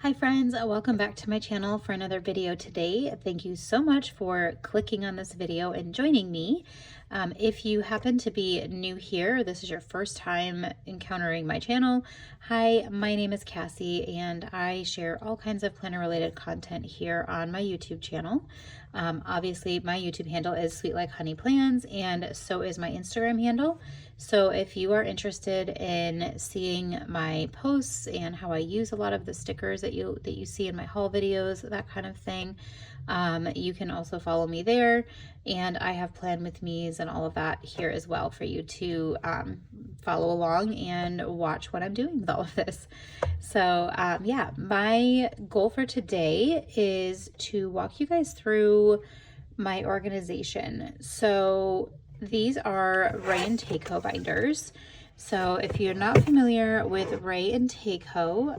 Hi friends, welcome back to my channel for another video today. Thank you so much for clicking on this video and joining me. If you happen to be new here, this is your first time encountering my channel. Hi, my name is Cassie and I share all kinds of planner related content here on my YouTube channel. Obviously my YouTube handle is Sweet Like Honey Plans and so is my Instagram handle. So if you are interested in seeing my posts and how I use a lot of the stickers that you see in my haul videos, that kind of thing, you can also follow me there. And I have plan with me's and all of that here as well for you to follow along and watch what I'm doing with all of this. So yeah, my goal for today is to walk you guys through my organization. So these are Ray and Takeo binders. So if you're not familiar with Ray and Takeo,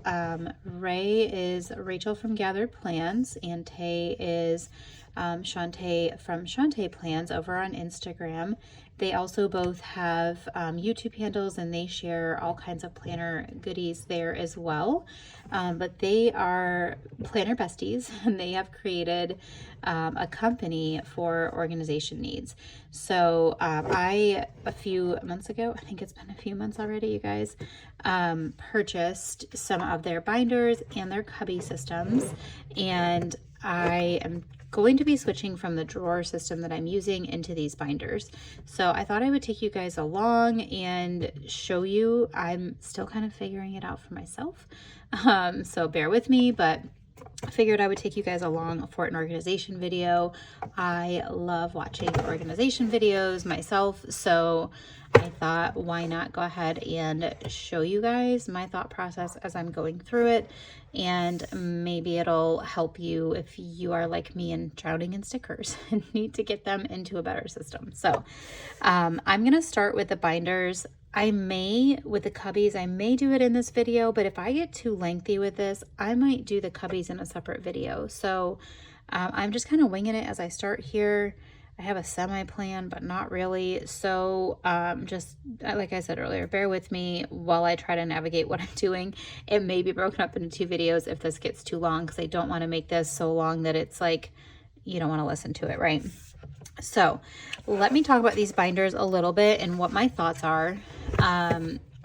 Ray is Rachel from Gathered Plans and Tay is Shantae from Shantae Plans over on Instagram. They also both have YouTube handles and they share all kinds of planner goodies there as well. But they are planner besties and they have created a company for organization needs. So I, a few months ago, I think it's been a few months already, you guys, purchased some of their binders and their cubby systems. And I am going to be switching from the drawer system that I'm using into these binders. So I thought I would take you guys along and show you. I'm still kind of figuring it out for myself. So bear with me, but I figured I would take you guys along for an organization video. I love watching organization videos myself, so I thought why not go ahead and show you guys my thought process as I'm going through it, and maybe it'll help you if you are like me and drowning in stickers and need to get them into a better system. So I'm gonna start with the binders. I may, with the cubbies, I may do it in this video, but if I get too lengthy with this, I might do the cubbies in a separate video. So I'm just kind of winging it as I start here. I have a semi-plan, but not really. So just like I said earlier, bear with me while I try to navigate what I'm doing. It may be broken up into 2 videos if this gets too long, because I don't want to make this so long that it's like, you don't want to listen to it, right? So let me talk about these binders a little bit and what my thoughts are.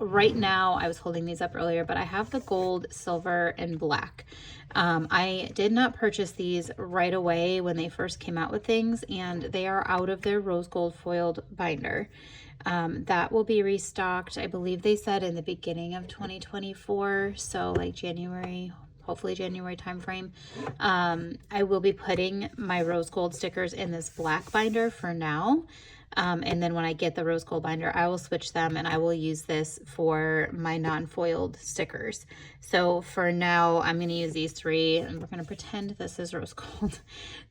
Right now, I was holding these up earlier, but I have the gold, silver, and black. I did not purchase these right away when they first came out with things, and they are out of their rose gold foiled binder. That will be restocked, I believe they said in the beginning of 2024, so like January, hopefully January timeframe. I will be putting my rose gold stickers in this black binder for now. And then when I get the rose gold binder, I will switch them and I will use this for my non-foiled stickers. So for now, I'm going to use these 3 and we're going to pretend this is rose gold.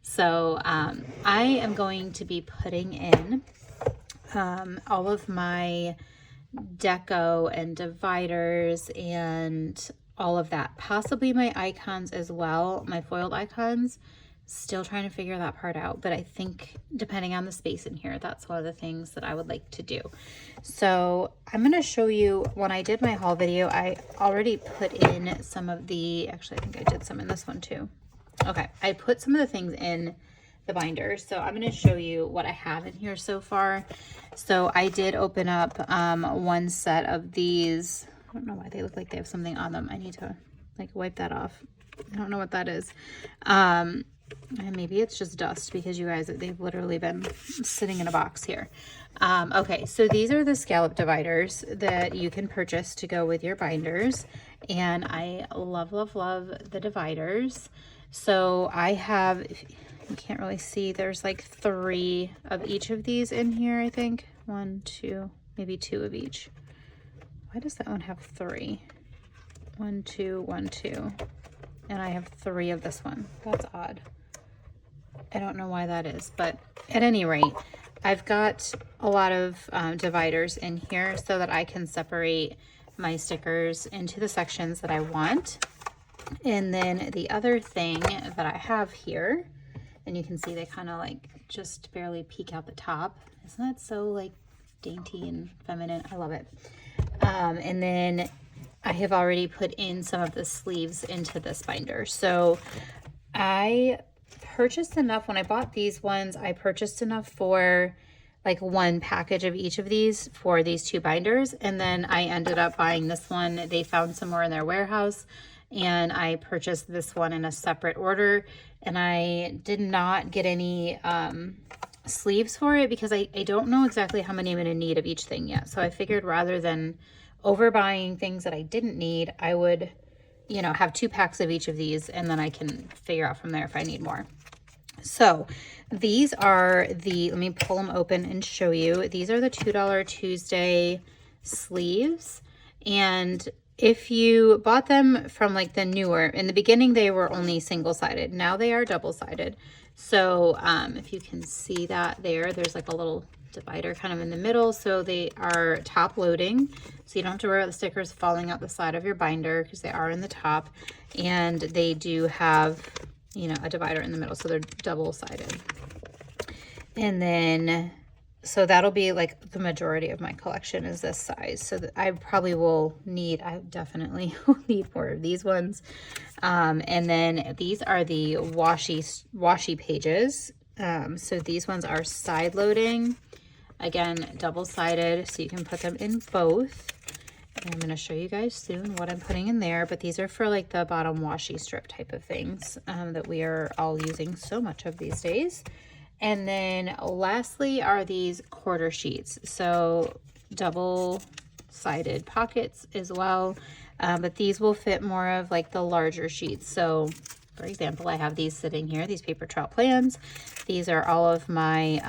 So I am going to be putting in all of my deco and dividers and all of that, possibly my icons as well, my foiled icons. Still trying to figure that part out, but I think depending on the space in here, that's one of the things that I would like to do. So I'm going to show you, when I did my haul video, I already put in some of the, actually I think I did some in this one too. Okay, I put some of the things in the binder, so I'm going to show you what I have in here so far. So I did open up one set of these. I don't know why they look like they have something on them. I need to like wipe that off. I don't know what that is. And maybe it's just dust because you guys, they've literally been sitting in a box here. Okay, so these are the scallop dividers that you can purchase to go with your binders. And I love, love, love the dividers. So I have, you can't really see, there's like 3 of each of these in here, I think. 1, 2, maybe 2 of each. Why does that one have 3? 1, 2, 1, 2. And I have 3 of this one. That's odd. I don't know why that is, but at any rate, I've got a lot of dividers in here so that I can separate my stickers into the sections that I want. And then the other thing that I have here, and you can see they kind of like just barely peek out the top. Isn't that so like dainty and feminine? I love it. And then I have already put in some of the sleeves into this binder. So I purchased enough when I bought these ones. I purchased enough for like one package of each of these for these 2 binders, and then I ended up buying this one. They found some more in their warehouse, and I purchased this one in a separate order, and I did not get any sleeves for it because I don't know exactly how many I'm going to need of each thing yet. So I figured rather than overbuying things that I didn't need, I would, you know, have 2 packs of each of these, and then I can figure out from there if I need more. So these are the, let me pull them open and show you. These are the $2 Tuesday sleeves. And if you bought them from like the newer, in the beginning, they were only single-sided. Now they are double-sided. So if you can see that there's like a little divider kind of in the middle. So they are top loading. So you don't have to worry about the stickers falling out the side of your binder because they are in the top. And they do have, you know, a divider in the middle. So they're double-sided. And then, so that'll be like the majority of my collection is this size. So that I probably will need, I definitely will need more of these ones. And then these are the washi pages. So these ones are side loading. Again, double-sided, so you can put them in both. And I'm going to show you guys soon what I'm putting in there, but these are for like the bottom washi strip type of things that we are all using so much of these days. And then lastly are these quarter sheets. So double-sided pockets as well, but these will fit more of like the larger sheets. So for example, I have these sitting here, these paper trail plans. These are all of my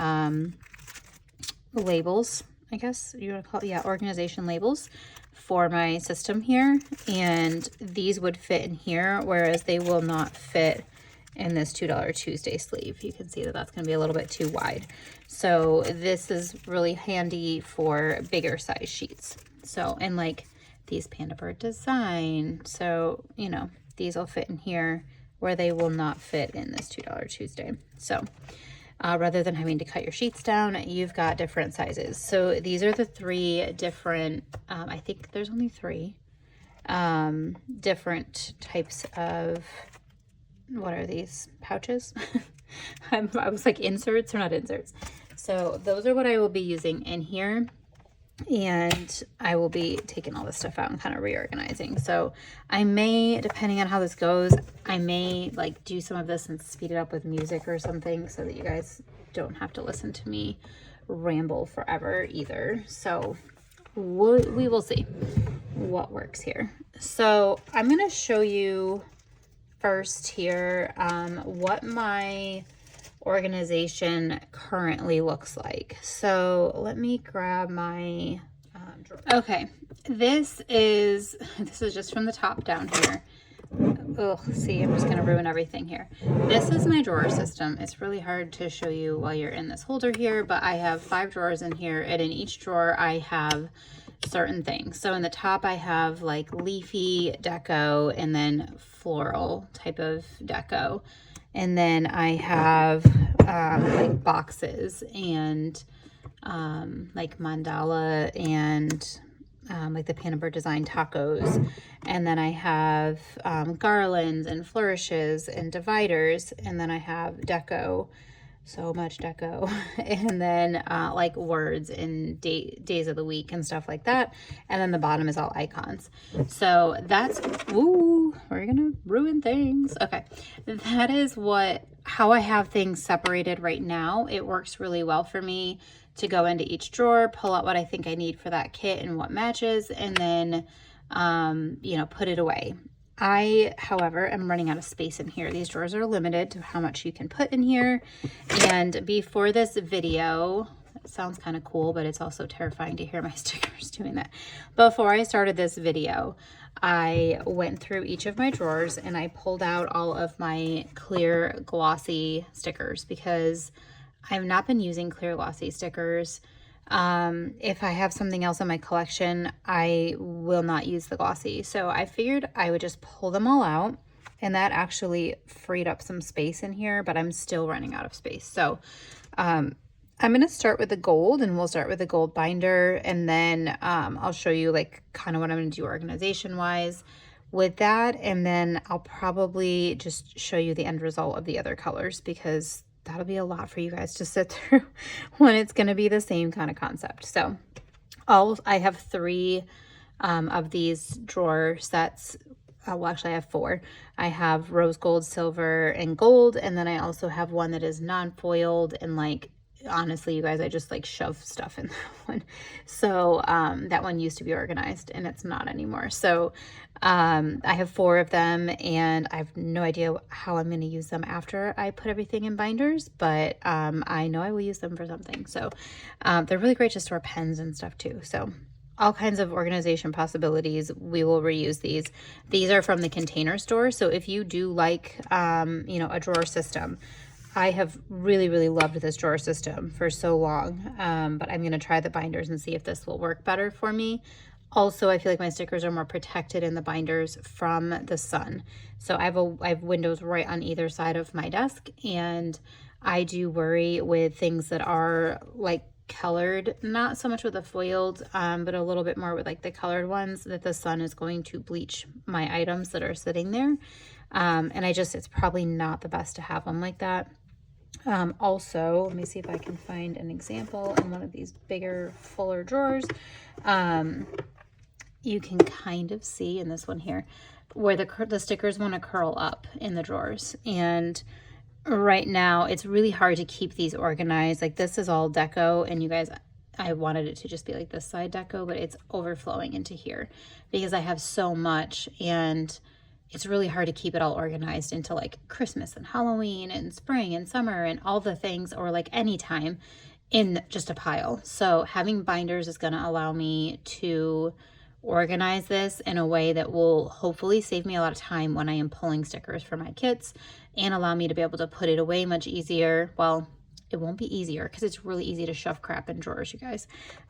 labels, I guess you want to call it, yeah, organization labels for my system here. And these would fit in here, whereas they will not fit in this $2 Tuesday sleeve. You can see that that's going to be a little bit too wide. So this is really handy for bigger size sheets. So, and like these Panda Bird design. So, you know, these will fit in here where they will not fit in this $2 Tuesday. So rather than having to cut your sheets down, you've got different sizes. So these are the 3 different, I think there's only 3 different types of, what are these, pouches? I was like, inserts or not inserts. So those are what I will be using in here. And I will be taking all this stuff out and kind of reorganizing. So I may, depending on how this goes, I may like do some of this and speed it up with music or something so that you guys don't have to listen to me ramble forever either. So we will see what works here. So I'm going to show you first here what my organization currently looks like. So let me grab my drawer. Okay, this is just from the top down here. Oh, see, I'm just gonna ruin everything here. This is my drawer system. It's really hard to show you while you're in this holder here, but I have 5 drawers in here, and in each drawer I have certain things. So in the top I have like leafy deco and then floral type of deco. And then I have like boxes and like mandala and like the Panda Bird design tacos. And then I have garlands and flourishes and dividers. And then I have deco, so much deco. And then like words and days of the week and stuff like that. And then the bottom is all icons. So that's, ooh, we're gonna ruin things. Okay, that is how I have things separated right now. It works really well for me to go into each drawer, pull out what I think I need for that kit and what matches, and then you know, put it away. I, however, am running out of space in here. These drawers are limited to how much you can put in here. And before this video, it sounds kind of cool, but it's also terrifying to hear my stickers doing that. Before I started this video, I went through each of my drawers and I pulled out all of my clear glossy stickers because I've not been using clear glossy stickers. If I have something else in my collection, I will not use the glossy. So I figured I would just pull them all out, and that actually freed up some space in here, but I'm still running out of space. So, I'm going to start with the gold, and we'll start with the gold binder, and then I'll show you like kind of what I'm going to do organization wise with that, and then I'll probably just show you the end result of the other colors, because that'll be a lot for you guys to sit through when it's going to be the same kind of concept. So I have 3 of these drawer sets. Well, actually I have 4. I have rose gold, silver, and gold, and then I also have one that is non-foiled, and like, honestly, you guys, I just like shove stuff in that one. So that one used to be organized, and it's not anymore. So I have 4 of them, and I have no idea how I'm going to use them after I put everything in binders, but I know I will use them for something. So they're really great to store pens and stuff too. So all kinds of organization possibilities. We will reuse these. These are from the Container Store. So if you do like, you know, a drawer system, I have really, really loved this drawer system for so long, but I'm going to try the binders and see if this will work better for me. Also, I feel like my stickers are more protected in the binders from the sun. So I have windows right on either side of my desk, and I do worry with things that are like colored, not so much with the foiled, but a little bit more with like the colored ones, that the sun is going to bleach my items that are sitting there. And it's probably not the best to have them like that. Also, let me see if I can find an example in one of these bigger, fuller drawers. You can kind of see in this one here where the stickers want to curl up in the drawers. And right now it's really hard to keep these organized. Like, this is all deco, and you guys, I wanted it to just be like this side deco, but it's overflowing into here because I have so much, and it's really hard to keep it all organized into like Christmas and Halloween and spring and summer and all the things, or like any time, in just a pile. So having binders is going to allow me to organize this in a way that will hopefully save me a lot of time when I am pulling stickers for my kits, and allow me to be able to put it away much easier. Well, it won't be easier because it's really easy to shove crap in drawers, you guys.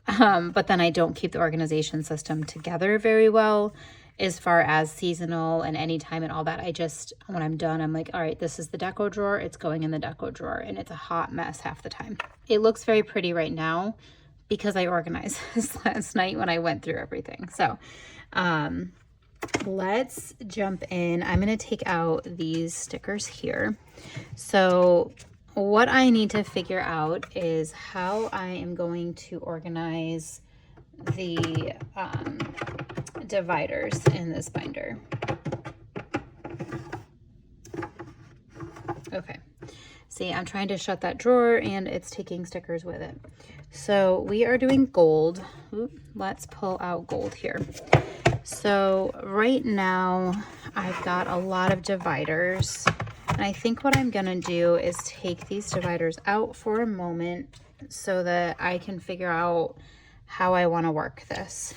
But then I don't keep the organization system together very well as far as seasonal and anytime and all that. When I'm done, I'm like, all right, this is the deco drawer. It's going in the deco drawer, and it's a hot mess half the time. It looks very pretty right now because I organized this last night when I went through everything. So let's jump in. I'm going to take out these stickers here. So what I need to figure out is how I am going to organize the dividers in this binder. Okay. See, I'm trying to shut that drawer and it's taking stickers with it. So we are doing gold. Ooh, let's pull out gold here. So right now I've got a lot of dividers, and I think what I'm gonna do is take these dividers out for a moment so that I can figure out how I want to work this.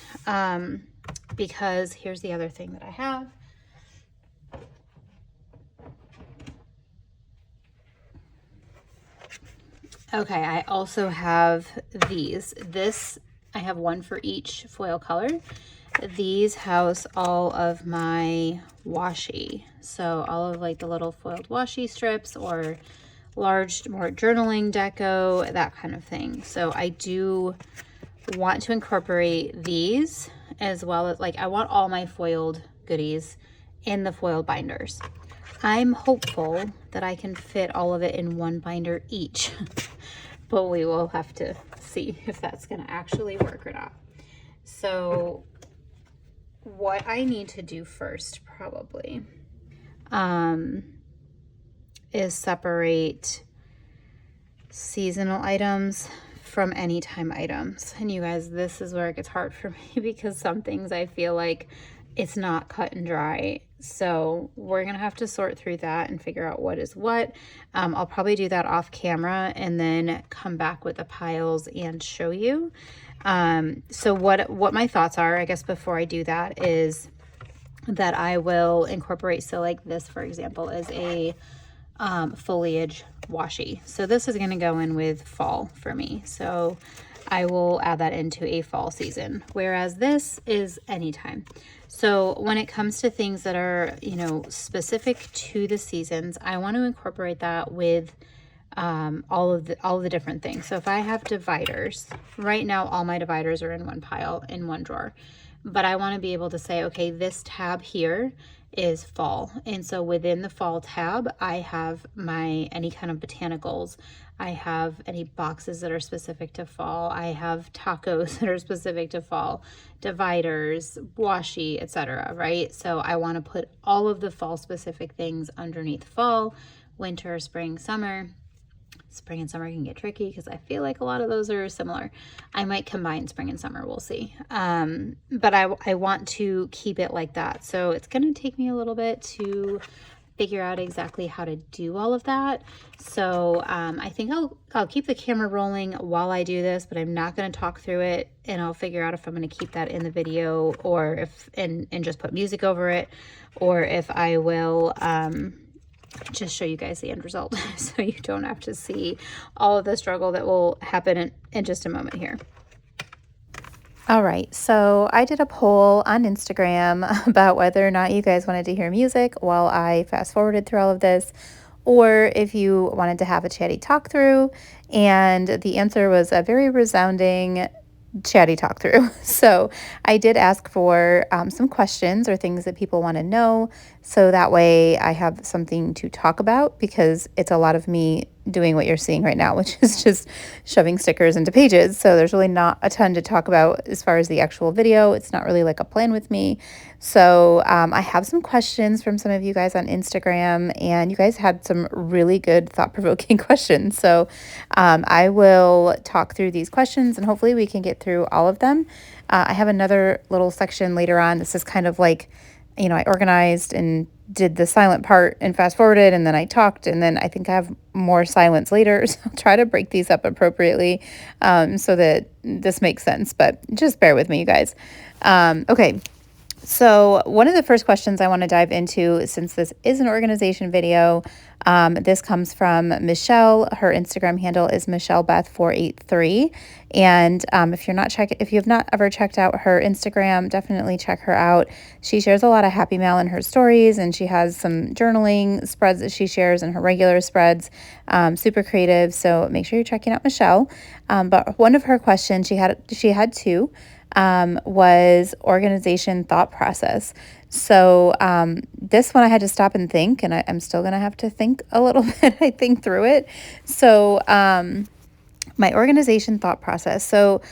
Because here's the other thing that I have. Okay, I also have these. I have one for each foil color. These house all of my washi. So all of like the little foiled washi strips, or large, more journaling deco, that kind of thing. So I do want to incorporate these, as well as like, I want all my foiled goodies in the foiled binders. I'm hopeful that I can fit all of it in one binder each, but we will have to see if that's going to actually work or not. So what I need to do first probably is separate seasonal items from anytime items. And you guys, this is where it gets hard for me because some things I feel like it's not cut and dry. So we're gonna have to sort through that and figure out what is what. I'll probably do that off camera and then come back with the piles and show you. So what my thoughts are, I guess, before I do that, is that I will incorporate, so like this, for example, is a foliage washi. So this is going to go in with fall for me. So I will add that into a fall season, whereas this is anytime. So when it comes to things that are, you know, specific to the seasons, I want to incorporate that with all of the different things. So if I have dividers, right now all my dividers are in one pile in one drawer, but I want to be able to say, okay, this tab here is fall, and so within the fall tab I have my any kind of botanicals, I have any boxes that are specific to fall, I have tacos that are specific to fall, dividers, washi, etc., right? So I want to put all of the fall specific things underneath fall, winter, spring, summer. Spring and summer can get tricky because I feel like a lot of those are similar. I might combine spring and summer, we'll see. But I want to keep it like that. So it's going to take me a little bit to figure out exactly how to do all of that. So I think I'll keep the camera rolling while I do this, but I'm not going to talk through it, and I'll figure out if I'm going to keep that in the video, or if and just put music over it, or if I will just show you guys the end result so you don't have to see all of the struggle that will happen in just a moment here. All right, so I did a poll on Instagram about whether or not you guys wanted to hear music while I fast forwarded through all of this, or if you wanted to have a chatty talk through, and the answer was a very resounding chatty talk through. So I did ask for some questions or things that people want to know, so that way I have something to talk about, because it's a lot of me doing what you're seeing right now, which is just shoving stickers into pages. So there's really not a ton to talk about as far as the actual video. It's not really like a plan with me. So I have some questions from some of you guys on Instagram, and you guys had some really good thought-provoking questions. So I will talk through these questions, and hopefully we can get through all of them. I have another little section later on. This is kind of like, you know, I organized and did the silent part and fast forwarded, and then I talked, and then I think I have more silence later. So I'll try to break these up appropriately so that this makes sense, but just bear with me, you guys. Okay. So one of the first questions I want to dive into, since this is an organization video, this comes from Michelle. Her Instagram handle is MichelleBeth483. And if you have not ever checked out her Instagram, definitely check her out. She shares a lot of happy mail in her stories, and she has some journaling spreads that she shares in her regular spreads. Super creative. So make sure you're checking out Michelle. But one of her questions, she had two. Was organization thought process. So this one I had to stop and think, and I'm still going to have to think a little bit, I think, through it. So my organization thought process. So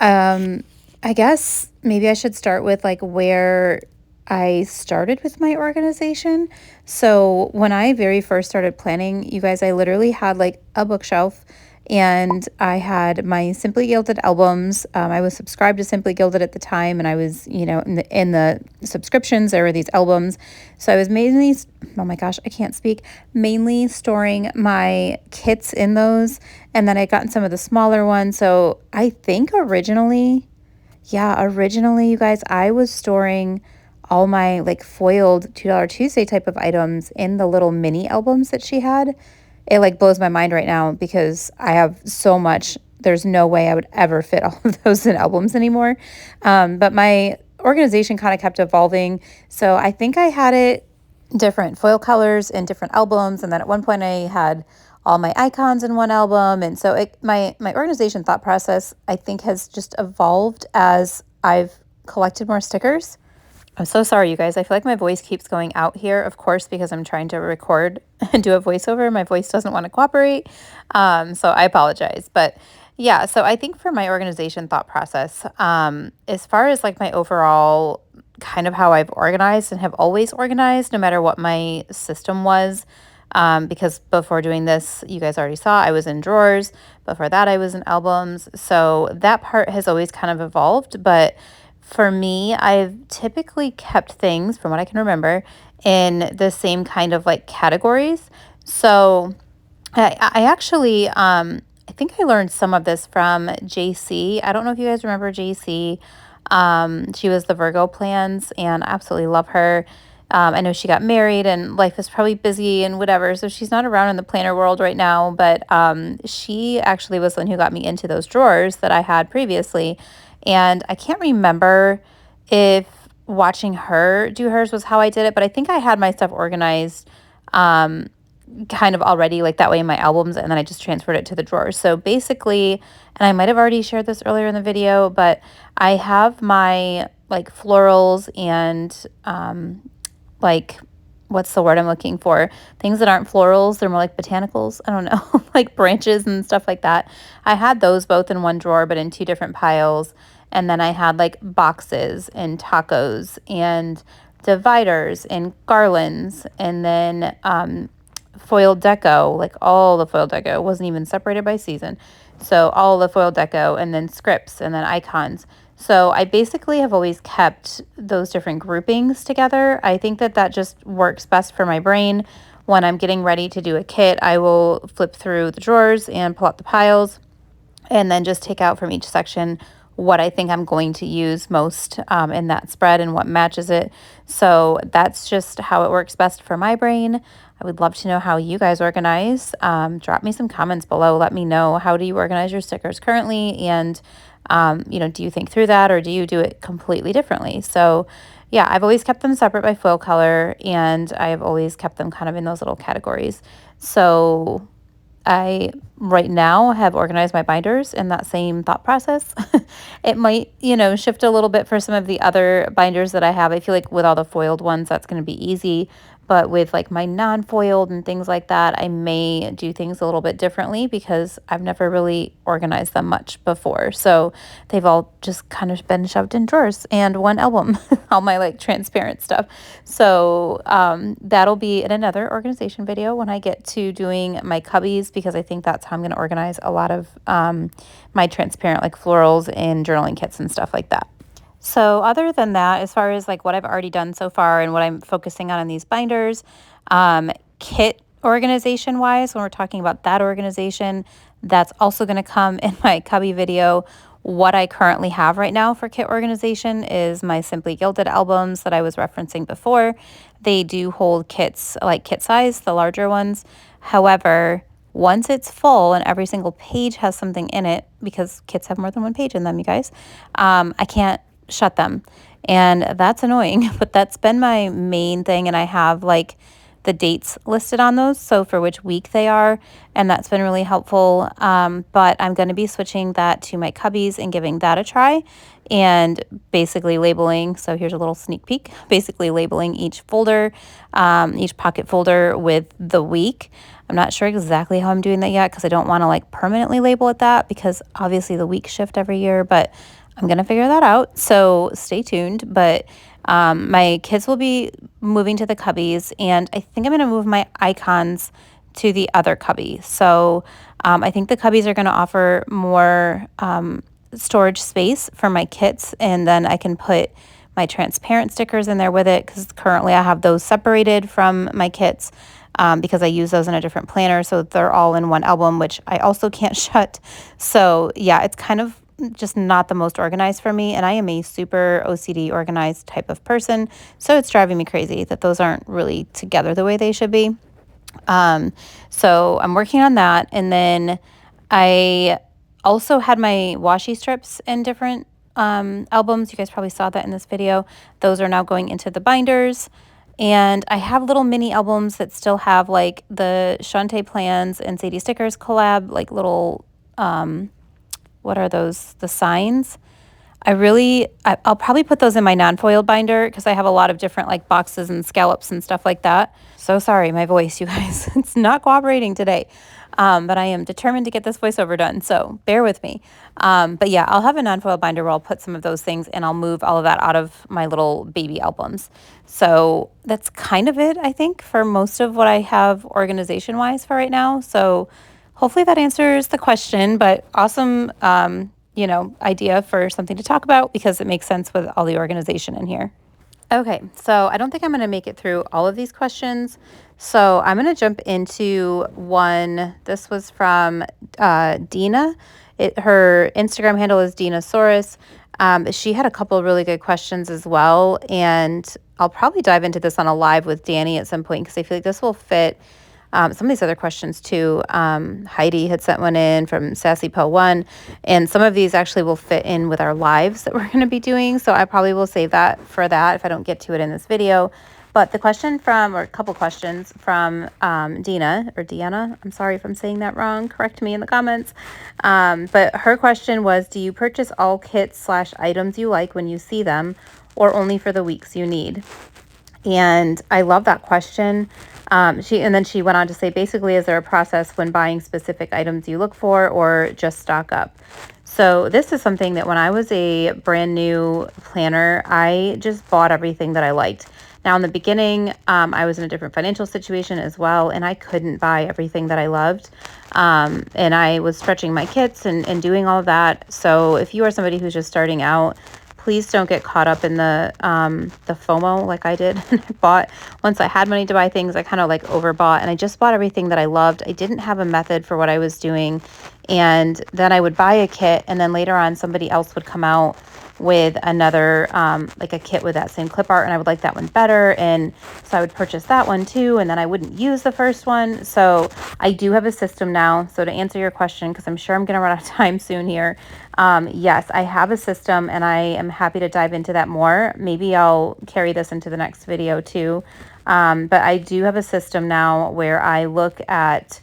I guess maybe I should start with like where I started with my organization. So when I very first started planning, you guys, I literally had like a bookshelf, and I had my Simply Gilded albums. I was subscribed to Simply Gilded at the time, and I was, you know, in the subscriptions, there were these albums. So I was mainly, oh my gosh, I can't speak, mainly storing my kits in those. And then I gotten some of the smaller ones. So I think originally, you guys, I was storing all my like foiled $2 Tuesday type of items in the little mini albums that she had. It like blows my mind right now because I have so much. There's no way I would ever fit all of those in albums anymore. But my organization kind of kept evolving. So I think I had it different foil colors in different albums. And then at one point I had all my icons in one album. And so my organization thought process, I think, has just evolved as I've collected more stickers. I'm so sorry, you guys. I feel like my voice keeps going out here, of course, because I'm trying to record and do a voiceover. My voice doesn't want to cooperate, so I apologize. But yeah, so I think for my organization thought process, as far as like my overall kind of how I've organized and have always organized, no matter what my system was, because before doing this, you guys already saw, I was in drawers. Before that, I was in albums. So that part has always kind of evolved, but for me, I've typically kept things, from what I can remember, in the same kind of like categories. So I actually, I think I learned some of this from JC. I don't know if you guys remember JC. She was the Virgo Plans, and I absolutely love her. I know she got married and life is probably busy and whatever, so she's not around in the planner world right now, but she actually was the one who got me into those drawers that I had previously. And I can't remember if watching her do hers was how I did it, but I think I had my stuff organized kind of already like that way in my albums, and then I just transferred it to the drawers. So basically, and I might have already shared this earlier in the video, but I have my like florals and like, what's the word I'm looking for? Things that aren't florals, they're more like botanicals. I don't know, like branches and stuff like that. I had those both in one drawer, but in two different piles. And then I had like boxes and tacos and dividers and garlands, and then foil deco, like all the foil deco. It wasn't even separated by season. So all the foil deco, and then scripts, and then icons. So I basically have always kept those different groupings together. I think that that just works best for my brain. When I'm getting ready to do a kit, I will flip through the drawers and pull out the piles, and then just take out from each section what I think I'm going to use most in that spread and what matches it. So that's just how it works best for my brain. I would love to know how you guys organize. Drop me some comments below. Let me know, how do you organize your stickers currently? And, you know, do you think through that, or do you do it completely differently? So yeah, I've always kept them separate by foil color, and I've always kept them kind of in those little categories. So I right now have organized my binders in that same thought process. It might, you know, shift a little bit for some of the other binders that I have. I feel like with all the foiled ones, that's going to be easy. But with like my non-foiled and things like that, I may do things a little bit differently because I've never really organized them much before. So they've all just kind of been shoved in drawers and one album, all my like transparent stuff. So that'll be in another organization video when I get to doing my cubbies, because I think that's how I'm going to organize a lot of my transparent like florals and journaling kits and stuff like that. So other than that, as far as like what I've already done so far and what I'm focusing on in these binders, kit organization wise, when we're talking about that organization, that's also going to come in my cubby video. What I currently have right now for kit organization is my Simply Gilded albums that I was referencing before. They do hold kits, like kit size, the larger ones. However, once it's full and every single page has something in it, because kits have more than one page in them, you guys, I can't shut them, and that's annoying. But that's been my main thing, and I have like the dates listed on those, so for which week they are, and that's been really helpful. But I'm going to be switching that to my cubbies and giving that a try, and basically labeling. So here's a little sneak peek, basically labeling each folder, each pocket folder with the week. I'm not sure exactly how I'm doing that yet, because I don't want to like permanently label it that, because obviously the weeks shift every year, but I'm going to figure that out. So stay tuned. But my kids will be moving to the cubbies, and I think I'm going to move my icons to the other cubby. So I think the cubbies are going to offer more storage space for my kits, and then I can put my transparent stickers in there with it, because currently I have those separated from my kits, because I use those in a different planner, so they're all in one album, which I also can't shut. So yeah, it's kind of just not the most organized for me, and I am a super OCD organized type of person, so it's driving me crazy that those aren't really together the way they should be. So I'm working on that, and then I also had my washi strips in different albums. You guys probably saw that in this video. Those are now going into the binders. And I have little mini albums that still have like the Shantae Plans and Sadies Stickers collab, like little what are those? The signs. I'll probably put those in my non-foiled binder, because I have a lot of different like boxes and scallops and stuff like that. So sorry, my voice, you guys. It's not cooperating today. But I am determined to get this voiceover done, so bear with me. But yeah, I'll have a non-foiled binder where I'll put some of those things, and I'll move all of that out of my little baby albums. So that's kind of it, I think, for most of what I have organization-wise for right now. So hopefully that answers the question, but awesome, you know, idea for something to talk about, because it makes sense with all the organization in here. Okay, so I don't think I'm going to make it through all of these questions. So I'm going to jump into one. This was from Dina. Her Instagram handle is Dinasaurus. She had a couple of really good questions as well, and I'll probably dive into this on a live with Danny at some point, because I feel like this will fit some of these other questions too. Heidi had sent one in from Sassy Po 1, and some of these actually will fit in with our lives that we're going to be doing. So I probably will save that for that if I don't get to it in this video. But the question from, or a couple questions from Dina, or Deanna, I'm sorry if I'm saying that wrong, correct me in the comments. But her question was, do you purchase all kits slash items you like when you see them, or only for the weeks you need? And I love that question. And then she went on to say, basically, is there a process when buying specific items you look for, or just stock up? So this is something that when I was a brand new planner, I just bought everything that I liked. Now, in the beginning, I was in a different financial situation as well, and I couldn't buy everything that I loved. And I was stretching my kits and doing all of that. So if you are somebody who's just starting out, please don't get caught up in the FOMO like I did. I bought, once I had money to buy things, I kind of like overbought, and I just bought everything that I loved. I didn't have a method for what I was doing. And then I would buy a kit, and then later on somebody else would come out with another, like a kit with that same clip art, and I would like that one better. And so I would purchase that one too, and then I wouldn't use the first one. So I do have a system now. So to answer your question, because I'm sure I'm going to run out of time soon here, yes, I have a system, and I am happy to dive into that more. Maybe I'll carry this into the next video too. But I do have a system now where I look at,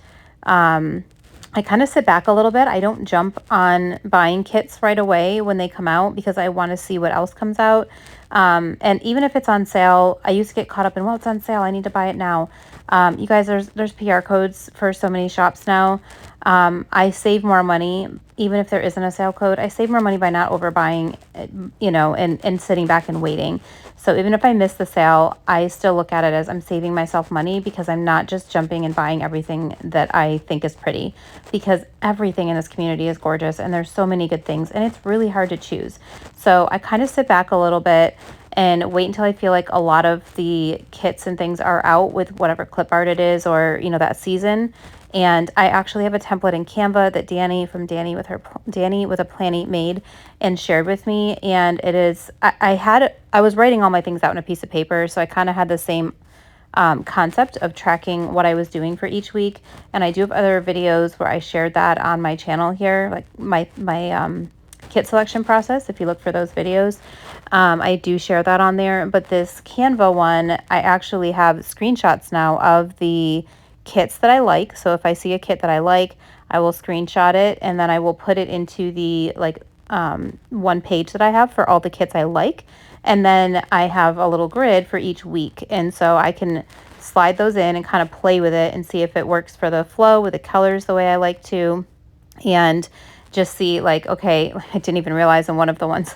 I kind of sit back a little bit. I don't jump on buying kits right away when they come out, because I want to see what else comes out. And even if it's on sale, I used to get caught up in, well, it's on sale, I need to buy it now. You guys, there's PR codes for so many shops now. I save more money, even if there isn't a sale code. I save more money by not overbuying, and sitting back and waiting. So even if I miss the sale, I still look at it as I'm saving myself money, because I'm not just jumping and buying everything that I think is pretty, because everything in this community is gorgeous and there's so many good things, and it's really hard to choose. So I kind of sit back a little bit and wait until I feel like a lot of the kits and things are out with whatever clip art it is, or, that season. And I actually have a template in Canva that Danny from Danny with a Planny made and shared with me. And it is, I was writing all my things out on a piece of paper. So I kind of had the same concept of tracking what I was doing for each week. And I do have other videos where I shared that on my channel here, like my kit selection process. If you look for those videos, I do share that on there. But this Canva one, I actually have screenshots now of the kits that I like. So if I see a kit that I like, I will screenshot it, and then I will put it into the one page that I have for all the kits I like. And then I have a little grid for each week. And so I can slide those in and kind of play with it and see if it works for the flow with the colors the way I like to. And just see, like, okay, I didn't even realize in one of the ones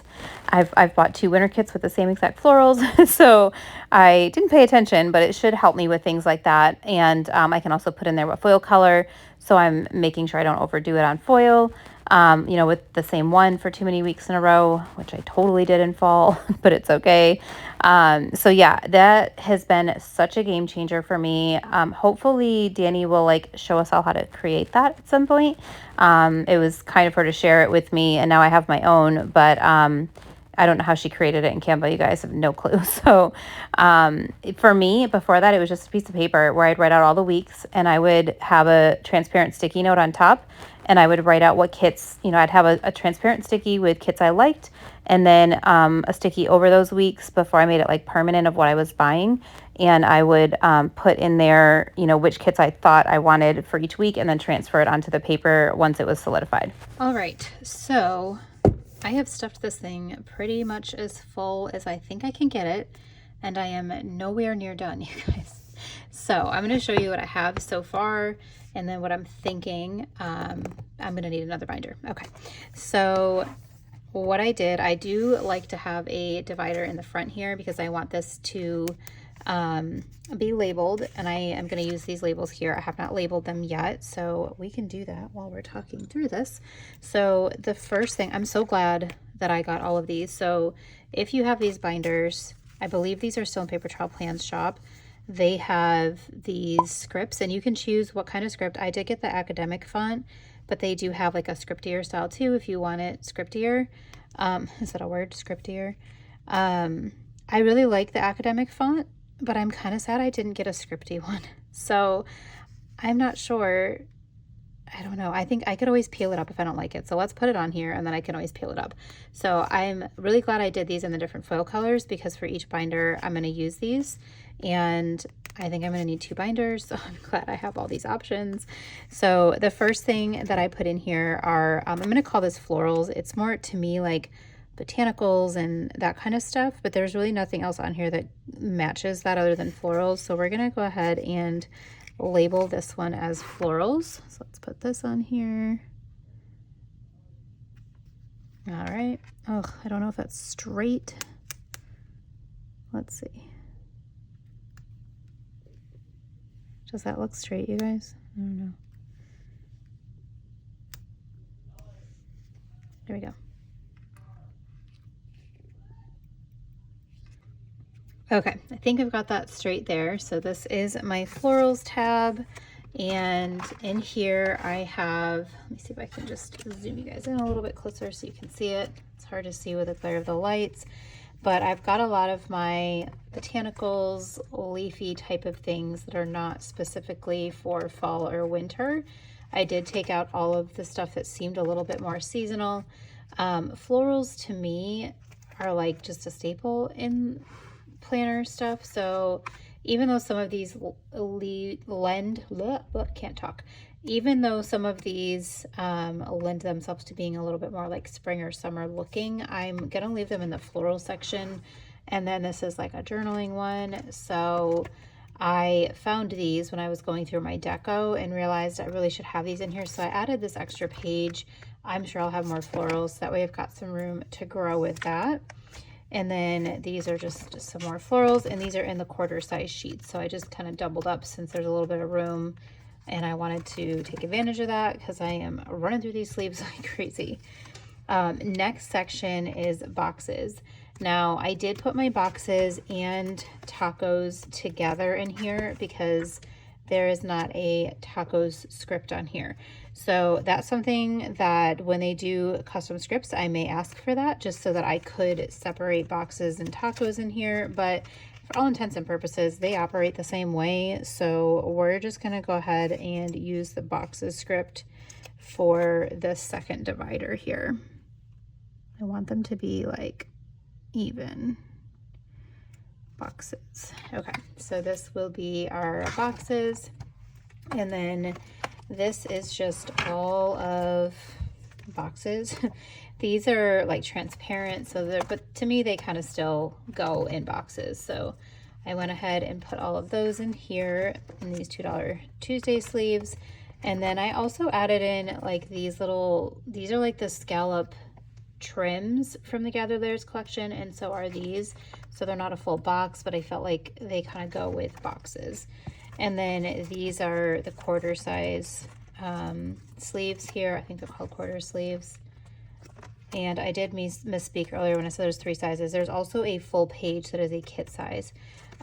I've bought 2 winter kits with the same exact florals. So I didn't pay attention, but it should help me with things like that. And I can also put in there what foil color. So I'm making sure I don't overdo it on foil, with the same one for too many weeks in a row, which I totally did in fall, but it's okay. So yeah, that has been such a game changer for me. Hopefully Danny will show us all how to create that at some point. It was kind of her to share it with me, and now I have my own, but I don't know how she created it in Canva. You guys have no clue. So for me, before that, it was just a piece of paper where I'd write out all the weeks, and I would have a transparent sticky note on top, and I would write out what kits, I'd have a transparent sticky with kits I liked, and then a sticky over those weeks before I made it permanent of what I was buying. And I would put in there, which kits I thought I wanted for each week, and then transfer it onto the paper once it was solidified. All right, so I have stuffed this thing pretty much as full as I think I can get it, and I am nowhere near done, you guys. So I'm going to show you what I have so far, and then what I'm thinking. I'm going to need another binder. Okay, so what I did, I do like to have a divider in the front here, because I want this to be labeled, and I am going to use these labels here. I have not labeled them yet, so we can do that while we're talking through this. So the first thing, I'm so glad that I got all of these. So if you have these binders, I believe these are still in Paper Trail Plans shop. They have these scripts, and you can choose what kind of script. I did get the academic font, but they do have a scriptier style too if you want it scriptier. Is that a word, scriptier? I really like the academic font, but I'm kind of sad I didn't get a scripty one. So I'm not sure. I don't know. I think I could always peel it up if I don't like it. So let's put it on here, and then I can always peel it up. So I'm really glad I did these in the different foil colors, because for each binder I'm going to use these. and I think I'm going to need 2 binders, so I'm glad I have all these options. So the first thing that I put in here are, I'm going to call this florals. It's more to me like botanicals and that kind of stuff, but there's really nothing else on here that matches that other than florals. So we're going to go ahead and label this one as florals. So let's put this on here. All right. Oh, I don't know if that's straight. Let's see. Does that look straight, you guys? I don't know. There we go. Okay, I think I've got that straight there. So this is my florals tab. And in here I have, let me see if I can just zoom you guys in a little bit closer so you can see it. It's hard to see with the glare of the lights, but I've got a lot of my botanicals, leafy type of things that are not specifically for fall or winter. I did take out all of the stuff that seemed a little bit more seasonal. Florals to me are like just a staple in planner stuff. So even though some of these even though some of these lend themselves to being a little bit more like spring or summer looking, I'm gonna leave them in the floral section. And then this is like a journaling one. So I found these when I was going through my deco and realized I really should have these in here. So I added this extra page. I'm sure I'll have more florals. That way I've got some room to grow with that. And then these are just some more florals, and these are in the quarter size sheets. So I just kind of doubled up since there's a little bit of room, and I wanted to take advantage of that because I am running through these sleeves like crazy. Next section is boxes. Now I did put my boxes and tacos together in here because there is not a tacos script on here. So that's something that when they do custom scripts, I may ask for that just so that I could separate boxes and tacos in here. But for all intents and purposes, they operate the same way. So we're just gonna go ahead and use the boxes script for the second divider here. I want them to be like even boxes. Okay, so this will be our boxes, and then this is just all of boxes. These are like transparent, so they're, but to me they kind of still go in boxes. So I went ahead and put all of those in here in these $2 Tuesday sleeves. And then I also added in like these little, these are like the scallop trims from the Gather Layers collection, and so are these. So they're not a full box, but I felt like they kind of go with boxes. And then these are the quarter size sleeves here. I think they're called quarter sleeves. And I did misspeak earlier when I said there's 3 sizes. There's also a full page that is a kit size.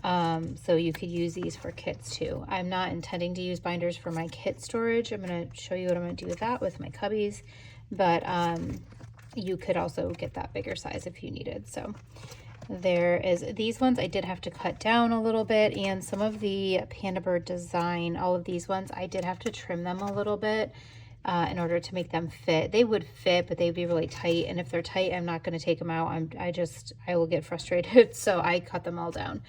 So you could use these for kits too. I'm not intending to use binders for my kit storage. I'm going to show you what I'm going to do with that with my cubbies. But you could also get that bigger size if you needed. So there is these ones I did have to cut down a little bit, and some of the Panda Bird design, all of these ones, I did have to trim them a little bit in order to make them fit. They would fit, but they'd be really tight, and if they're tight, I'm not going to take them out. I will get frustrated, so I cut them all down.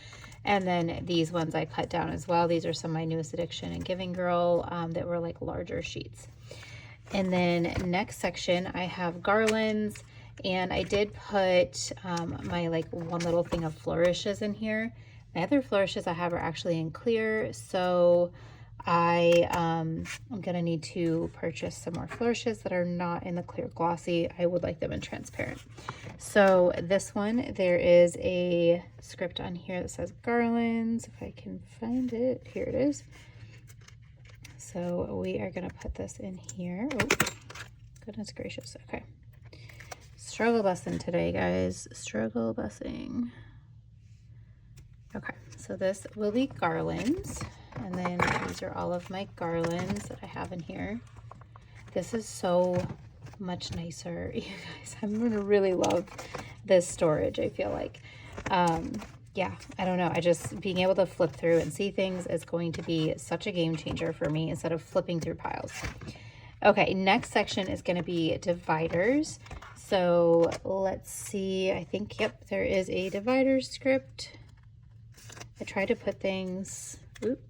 And then these ones I cut down as well. These are some of my newest Addiction and Giving Girl that were like larger sheets. And then next section I have garlands, and I did put my like one little thing of flourishes in here. My other flourishes I have are actually in clear, so I'm gonna need to purchase some more flourishes that are not in the clear glossy. I would like them in transparent. So this one, there is a script on here that says garlands. If I can find it, here it is. So we are gonna put this in here. Oh, goodness gracious. Okay. Struggle bussing today, guys. Struggle bussing. Okay, so this will be garlands. And then these are all of my garlands that I have in here. This is so much nicer, you guys. I'm gonna really love this storage, I feel like. Yeah, I don't know. Being able to flip through and see things is going to be such a game changer for me instead of flipping through piles. Okay, next section is going to be dividers. So let's see. I think, yep, there is a divider script. I tried to put things, oop,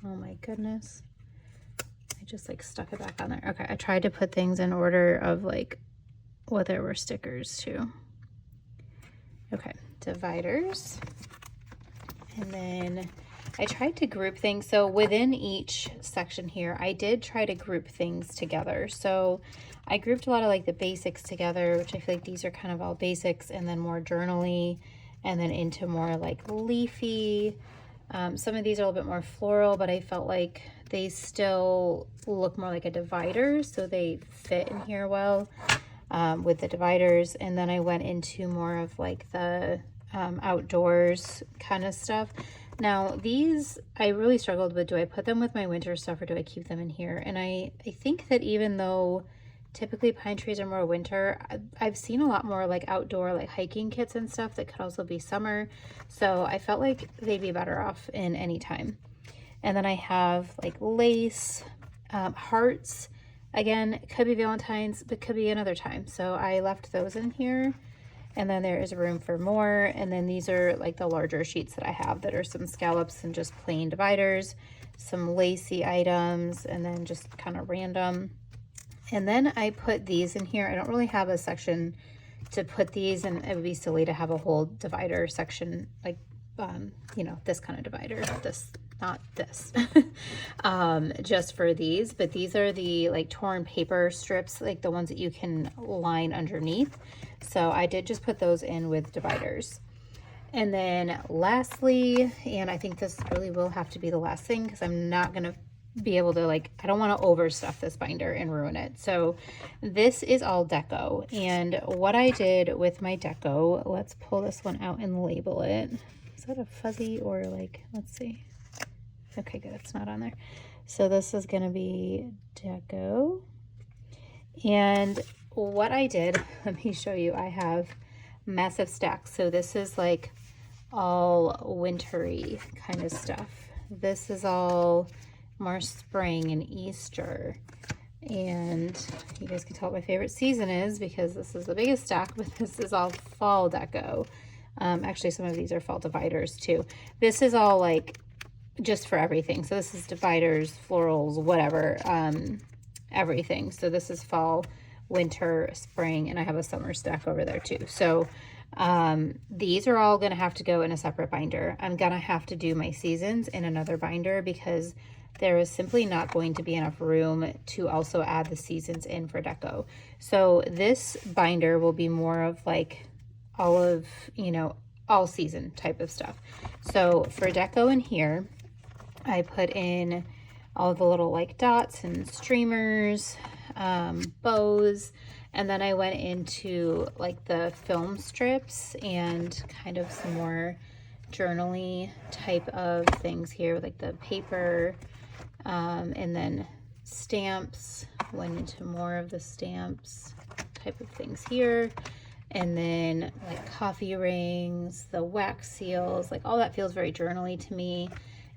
oh my goodness. I just like stuck it back on there. Okay, I tried to put things in order of like what there were stickers to. Okay, dividers. And then I tried to group things. So within each section here, I did try to group things together. So I grouped a lot of like the basics together, which I feel like these are kind of all basics, and then more journaly, and then into more like leafy. Some of these are a little bit more floral, but I felt like they still look more like a divider, so they fit in here well with the dividers. And then I went into more of like the outdoors kind of stuff. Now these I really struggled with, do I put them with my winter stuff or do I keep them in here? And I think that even though typically pine trees are more winter, I've seen a lot more like outdoor like hiking kits and stuff that could also be summer, so I felt like they'd be better off in any time. And then I have like lace, hearts, again, it could be Valentine's but could be another time, so I left those in here. And then there is room for more. And then these are like the larger sheets that I have that are some scallops and just plain dividers, some lacy items, and then just kind of random. And then I put these in here. I don't really have a section to put these, and it would be silly to have a whole divider section, like, you know, this kind of divider, this, not this, just for these. But these are the like torn paper strips, like the ones that you can line underneath. So I did just put those in with dividers. And then lastly, and I think this really will have to be the last thing because I'm not going to be able to, like, I don't want to overstuff this binder and ruin it. So this is all deco. And what I did with my deco, let's pull this one out and label it. Is that a fuzzy or like, let's see. Okay, good. It's not on there. So this is going to be deco. And what I did, let me show you. I have massive stacks. So this is like all wintry kind of stuff. This is all more spring and Easter. And you guys can tell what my favorite season is because this is the biggest stack, but this is all fall deco. Actually, some of these are fall dividers too. This is all like just for everything. So this is dividers, florals, whatever, everything. So this is fall, winter, spring, and I have a summer stack over there too. So these are all going to have to go in a separate binder. I'm going to have to do my seasons in another binder because there is simply not going to be enough room to also add the seasons in for deco. So this binder will be more of like all of, you know, all season type of stuff. So for deco in here, I put in all the little like dots and streamers, bows, and then I went into like the film strips and kind of some more journaly type of things here, like the paper, and then stamps, went into more of the stamps type of things here. And then like coffee rings, the wax seals, like all that feels very journaly to me.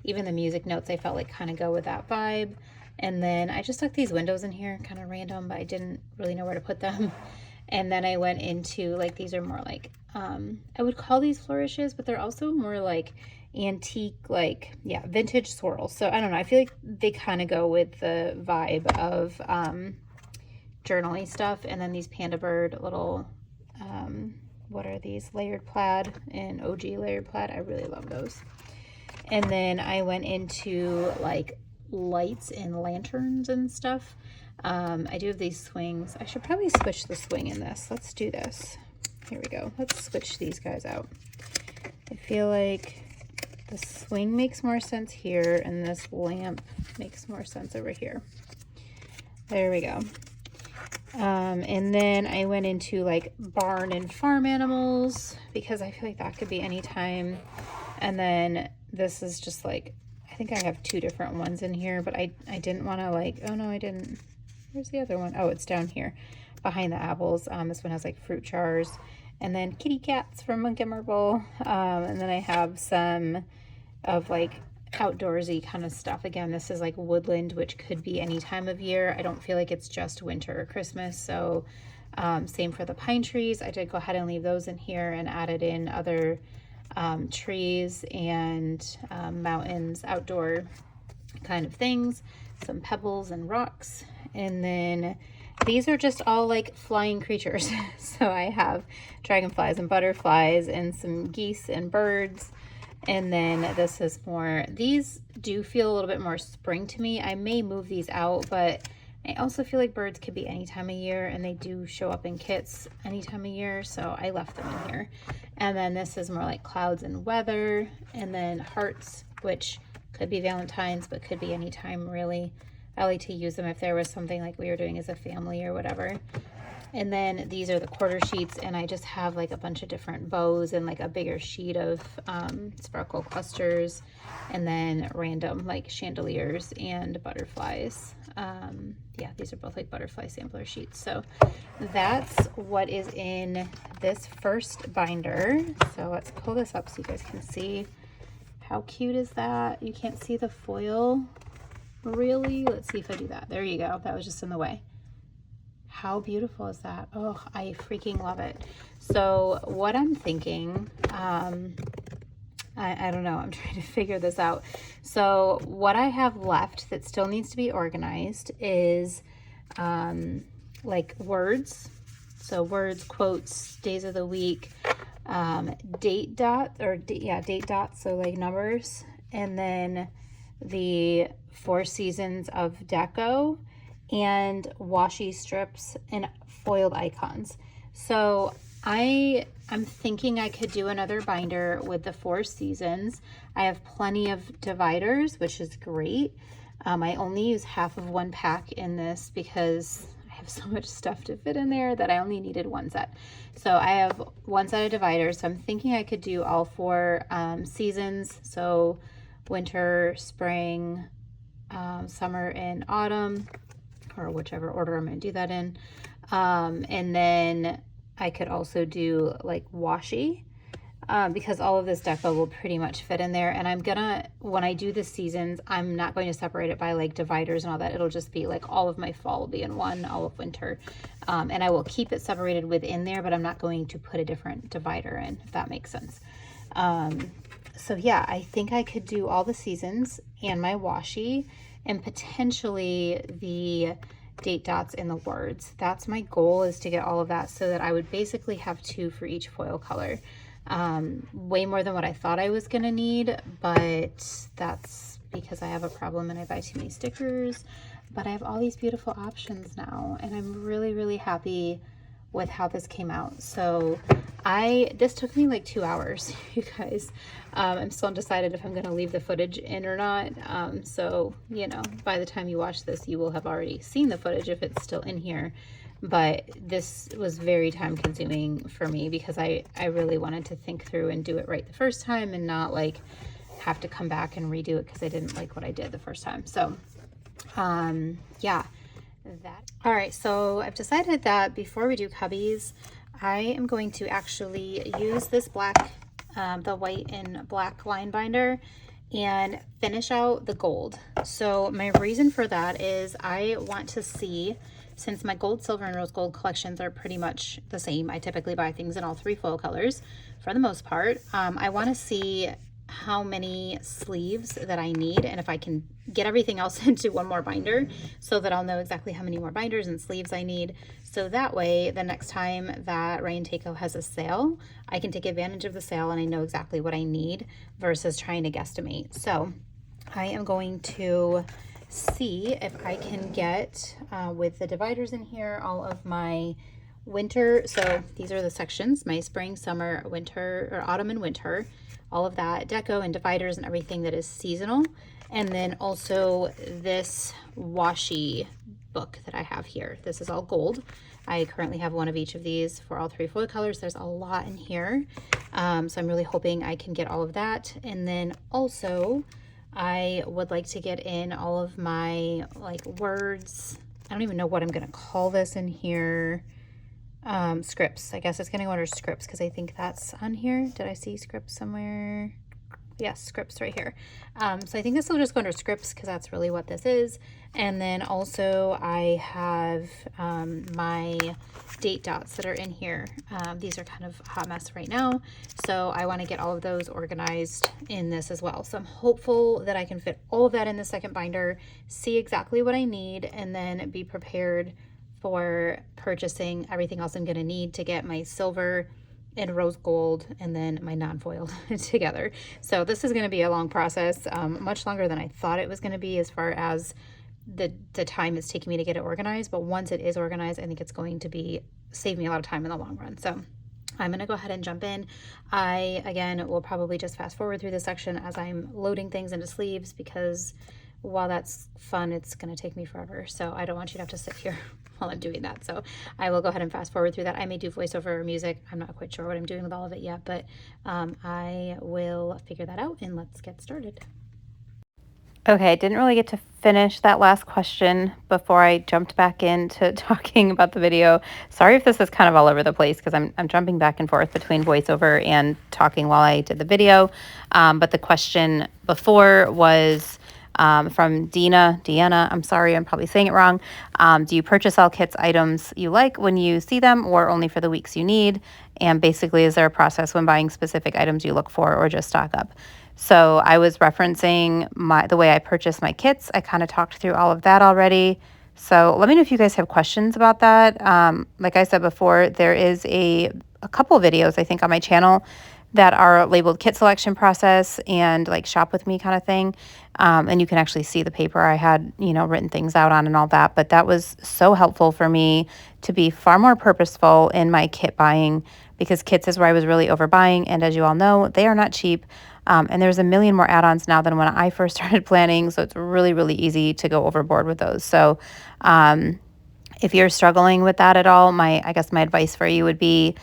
Even the music notes I felt like kind of go with that vibe. And then I just stuck these windows in here, kind of random, but I didn't really know where to put them. And then I went into like, these are more like, I would call these flourishes, but they're also more like antique, like, yeah, vintage swirls. So I don't know, I feel like they kind of go with the vibe of journaly stuff. And then these panda bird little, what are these, layered plaid and OG layered plaid. I really love those. And then I went into like lights and lanterns and stuff. I do have these swings. I should probably switch the swing in this. Let's do this. Here we go. Let's switch these guys out. I feel like the swing makes more sense here and this lamp makes more sense over here. There we go. And then I went into like barn and farm animals because I feel like that could be anytime. And then this is just like, I think I have two different ones in here, but I didn't want to like, oh no, I didn't. Where's the other one? Oh, it's down here behind the apples. This one has like fruit jars and then kitty cats from Montgomery. And then I have some of like outdoorsy kind of stuff. Again, this is like woodland, which could be any time of year. I don't feel like it's just winter or Christmas. So same for the pine trees. I did go ahead and leave those in here and added in other trees and mountains, outdoor kind of things, some pebbles and rocks. And then these are just all like flying creatures. So I have dragonflies and butterflies and some geese and birds. And then this is more, these do feel a little bit more spring to me. I may move these out, but I also feel like birds could be any time of year, and they do show up in kits any time of year, so I left them in here. And then this is more like clouds and weather, and then hearts, which could be Valentine's, but could be anytime really. I like to use them if there was something like we were doing as a family or whatever. And then these are the quarter sheets, and I just have like a bunch of different bows and like a bigger sheet of sparkle clusters, and then random like chandeliers and butterflies. Yeah, these are both like butterfly sampler sheets. So that's what is in this first binder. So let's pull this up so you guys can see. How cute is that? You can't see the foil, really? Let's see if I do that. There you go. That was just in the way. How beautiful is that? Oh, I freaking love it. So what I'm thinking, I don't know, I'm trying to figure this out. So what I have left that still needs to be organized is like words. So words, quotes, days of the week, date dots, so like numbers, and then the 4 seasons of deco, and washi strips and foiled icons. So I'm thinking I could do another binder with the 4 seasons. I have plenty of dividers, which is great. I only use half of one pack in this because I have so much stuff to fit in there that I only needed one set. So I have one set of dividers. So I'm thinking I could do all 4 seasons. So winter, spring, summer, and autumn, or whichever order I'm going to do that in. And then I could also do like washi, because all of this deco will pretty much fit in there. And I'm gonna, when I do the seasons, I'm not going to separate it by like dividers and all that. It'll just be like all of my fall will be in one, all of winter. And I will keep it separated within there, but I'm not going to put a different divider in, if that makes sense. So yeah, I think I could do all the seasons and my washi, and potentially the date dots and the words. That's my goal, is to get all of that so that I would basically have 2 for each foil color. Way more than what I thought I was gonna need, but that's because I have a problem and I buy too many stickers. But I have all these beautiful options now, and I'm really, really happy with how this came out. So this took me like 2 hours, you guys. I'm still undecided if I'm gonna leave the footage in or not. So, you know, by the time you watch this, you will have already seen the footage if it's still in here. But this was very time consuming for me because I really wanted to think through and do it right the first time, and not like have to come back and redo it because I didn't like what I did the first time. So, yeah. All right, so I've decided that before we do cubbies, I am going to actually use this black, the white and black line binder, and finish out the gold. So my reason for that is I want to see, since my gold, silver, and rose gold collections are pretty much the same, I typically buy things in all 3 foil colors for the most part. I want to see how many sleeves that I need, and if I can get everything else into one more binder so that I'll know exactly how many more binders and sleeves I need. So that way, the next time that Rain Taco has a sale, I can take advantage of the sale and I know exactly what I need versus trying to guesstimate. So I am going to see if I can get, with the dividers in here, all of my winter. So these are the sections: my spring, summer, winter, or autumn and winter, all of that deco and dividers and everything that is seasonal. And then also this washi book that I have here. This is all gold. I currently have one of each of these for all 3 foil colors. There's a lot in here. So I'm really hoping I can get all of that. And then also I would like to get in all of my like words. I don't even know what I'm gonna call this in here. Scripts. I guess it's gonna go under scripts because I think that's on here. Did I see scripts somewhere? Yes, scripts right here. So I think this will just go under scripts because that's really what this is. And then also I have my date dots that are in here. These are kind of a hot mess right now. So I want to get all of those organized in this as well. So I'm hopeful that I can fit all of that in the second binder, see exactly what I need, and then be prepared for purchasing everything else I'm going to need to get my silver and rose gold and then my non-foil together. So this is going to be a long process, much longer than I thought it was going to be as far as the time it's taking me to get it organized. But once it is organized, I think it's going to be save me a lot of time in the long run. So I'm going to go ahead and jump in. I, again, will probably just fast forward through this section as I'm loading things into sleeves because while that's fun, it's going to take me forever. So I don't want you to have to sit here while I'm doing that. So I will go ahead and fast forward through that. I may do voiceover or music. I'm not quite sure what I'm doing with all of it yet, but I will figure that out and let's get started. Okay, I didn't really get to finish that last question before I jumped back into talking about the video. Sorry if this is kind of all over the place because I'm jumping back and forth between voiceover and talking while I did the video. But the question before was from Deanna, I'm sorry, I'm probably saying it wrong. Do you purchase all kits items you like when you see them or only for the weeks you need? And basically, is there a process when buying specific items you look for or just stock up? So I was referencing the way I purchase my kits. I kind of talked through all of that already. So let me know if you guys have questions about that. Like I said before, there is a couple videos, I think, on my channel that are labeled kit selection process and like shop with me kind of thing. And you can actually see the paper I had, written things out on and all that. But that was so helpful for me to be far more purposeful in my kit buying because kits is where I was really overbuying. And as you all know, they are not cheap. And there's a million more add-ons now than when I first started planning. So it's really, really easy to go overboard with those. So if you're struggling with that at all, I guess my advice for you would be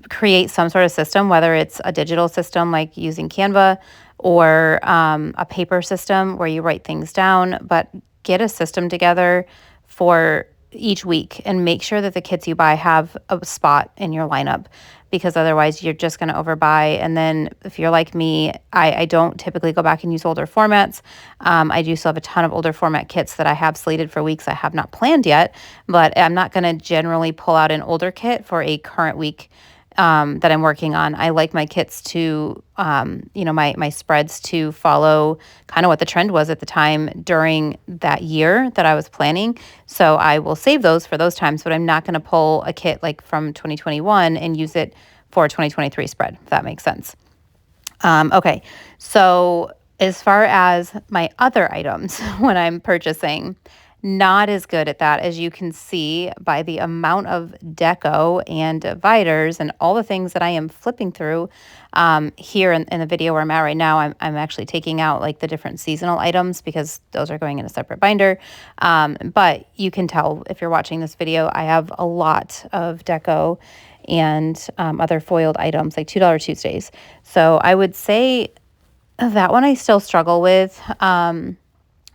create some sort of system, whether it's a digital system like using Canva or a paper system where you write things down, but get a system together for each week and make sure that the kits you buy have a spot in your lineup because otherwise you're just going to overbuy. And then if you're like me, I don't typically go back and use older formats. I do still have a ton of older format kits that I have slated for weeks I have not planned yet, but I'm not going to generally pull out an older kit for a current week that I'm working on. I like my kits to, my spreads to follow kind of what the trend was at the time during that year that I was planning. So I will save those for those times, but I'm not going to pull a kit like from 2021 and use it for a 2023 spread, if that makes sense. Okay, so as far as my other items when I'm purchasing, not as good at that, as you can see by the amount of deco and dividers and all the things that I am flipping through here in the video where I'm at right now. I'm actually taking out like the different seasonal items because those are going in a separate binder. But you can tell if you're watching this video, I have a lot of deco and other foiled items like $2 Tuesdays. So I would say that one I still struggle with.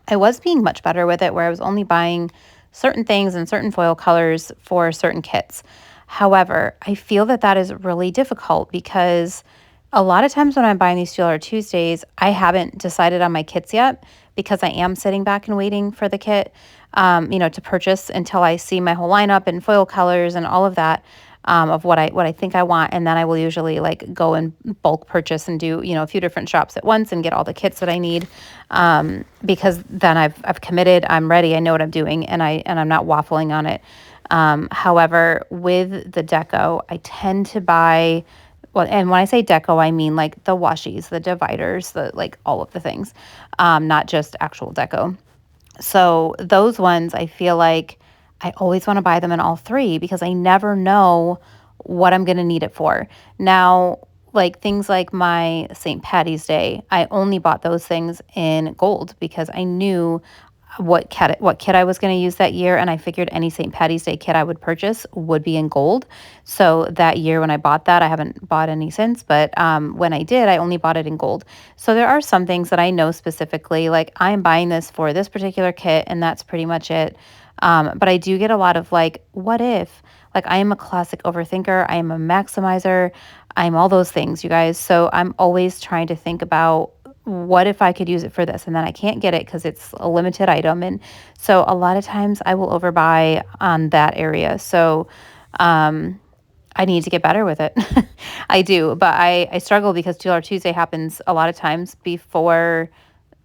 I was being much better with it where I was only buying certain things in certain foil colors for certain kits. However, I feel that is really difficult because a lot of times when I'm buying these $2 Tuesdays, I haven't decided on my kits yet because I am sitting back and waiting for the kit, to purchase until I see my whole lineup and foil colors and all of that. Of what I think I want, and then I will usually like go and bulk purchase and do a few different shops at once and get all the kits that I need, because then I've committed, I'm ready, I know what I'm doing, and I'm not waffling on it. However, with the deco, I tend to buy. Well, and when I say deco, I mean like the washies, the dividers, the like all of the things, not just actual deco. So those ones, I feel like I always want to buy them in all three because I never know what I'm going to need it for. Now, like things like my St. Patty's Day, I only bought those things in gold because I knew what kit I was going to use that year, and I figured any St. Patty's Day kit I would purchase would be in gold. So that year when I bought that, I haven't bought any since, but when I did, I only bought it in gold. So there are some things that I know specifically, like I'm buying this for this particular kit, and that's pretty much it. But I do get a lot of like, what if? Like I am a classic overthinker. I am a maximizer. I'm all those things, you guys. So I'm always trying to think about what if I could use it for this, and then I can't get it because it's a limited item. And so a lot of times I will overbuy on that area. So I need to get better with it. I do, but I struggle because $2 Tuesday happens a lot of times before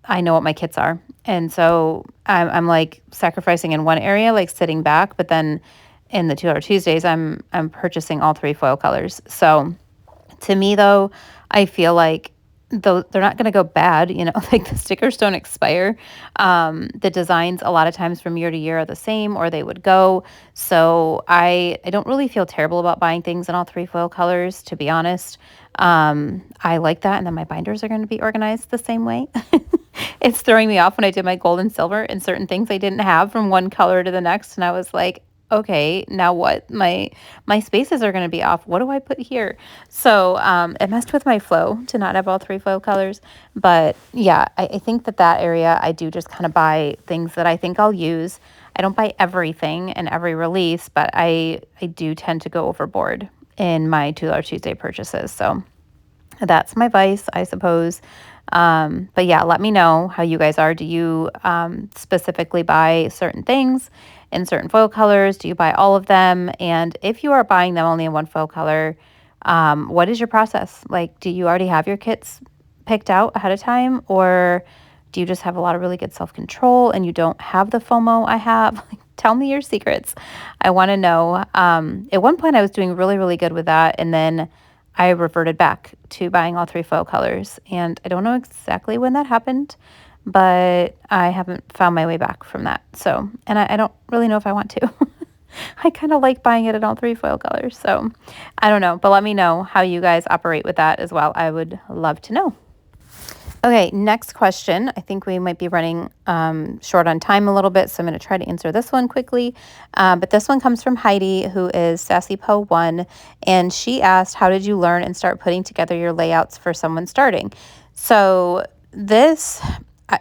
I know what my kits are. And so I'm like sacrificing in one area, like sitting back, but then in the $2 Tuesdays, I'm purchasing all three foil colors. So to me, though, I feel like though they're not going to go bad, like the stickers don't expire. The designs a lot of times from year to year are the same, or they would go. So I don't really feel terrible about buying things in all three foil colors, to be honest. I like that, and then my binders are going to be organized the same way. It's throwing me off when I did my gold and silver and certain things I didn't have from one color to the next, and I was like, okay, now what? My spaces are going to be off. What do I put here? So it messed with my flow to not have all three foil colors. But yeah, I think that area I do just kind of buy things that I think I'll use. I don't buy everything in every release, but I do tend to go overboard in my $2 Tuesday purchases. So that's my vice, I suppose. But yeah, let me know how you guys are. Do you specifically buy certain things in certain foil colors? Do you buy all of them? And if you are buying them only in one foil color, what is your process? Like, do you already have your kits picked out ahead of time? Or do you just have a lot of really good self-control and you don't have the FOMO I have? Tell me your secrets. I want to know. At one point, I was doing really, really good with that. And then I reverted back to buying all three foil colors. And I don't know exactly when that happened, but I haven't found my way back from that. So, and I don't really know if I want to. I kind of like buying it in all three foil colors. So I don't know, but let me know how you guys operate with that as well. I would love to know. Okay, next question. I think we might be running short on time a little bit, so I'm going to try to answer this one quickly. But this one comes from Heidi, who is Sassy Poe 1, and she asked, how did you learn and start putting together your layouts for someone starting? So this,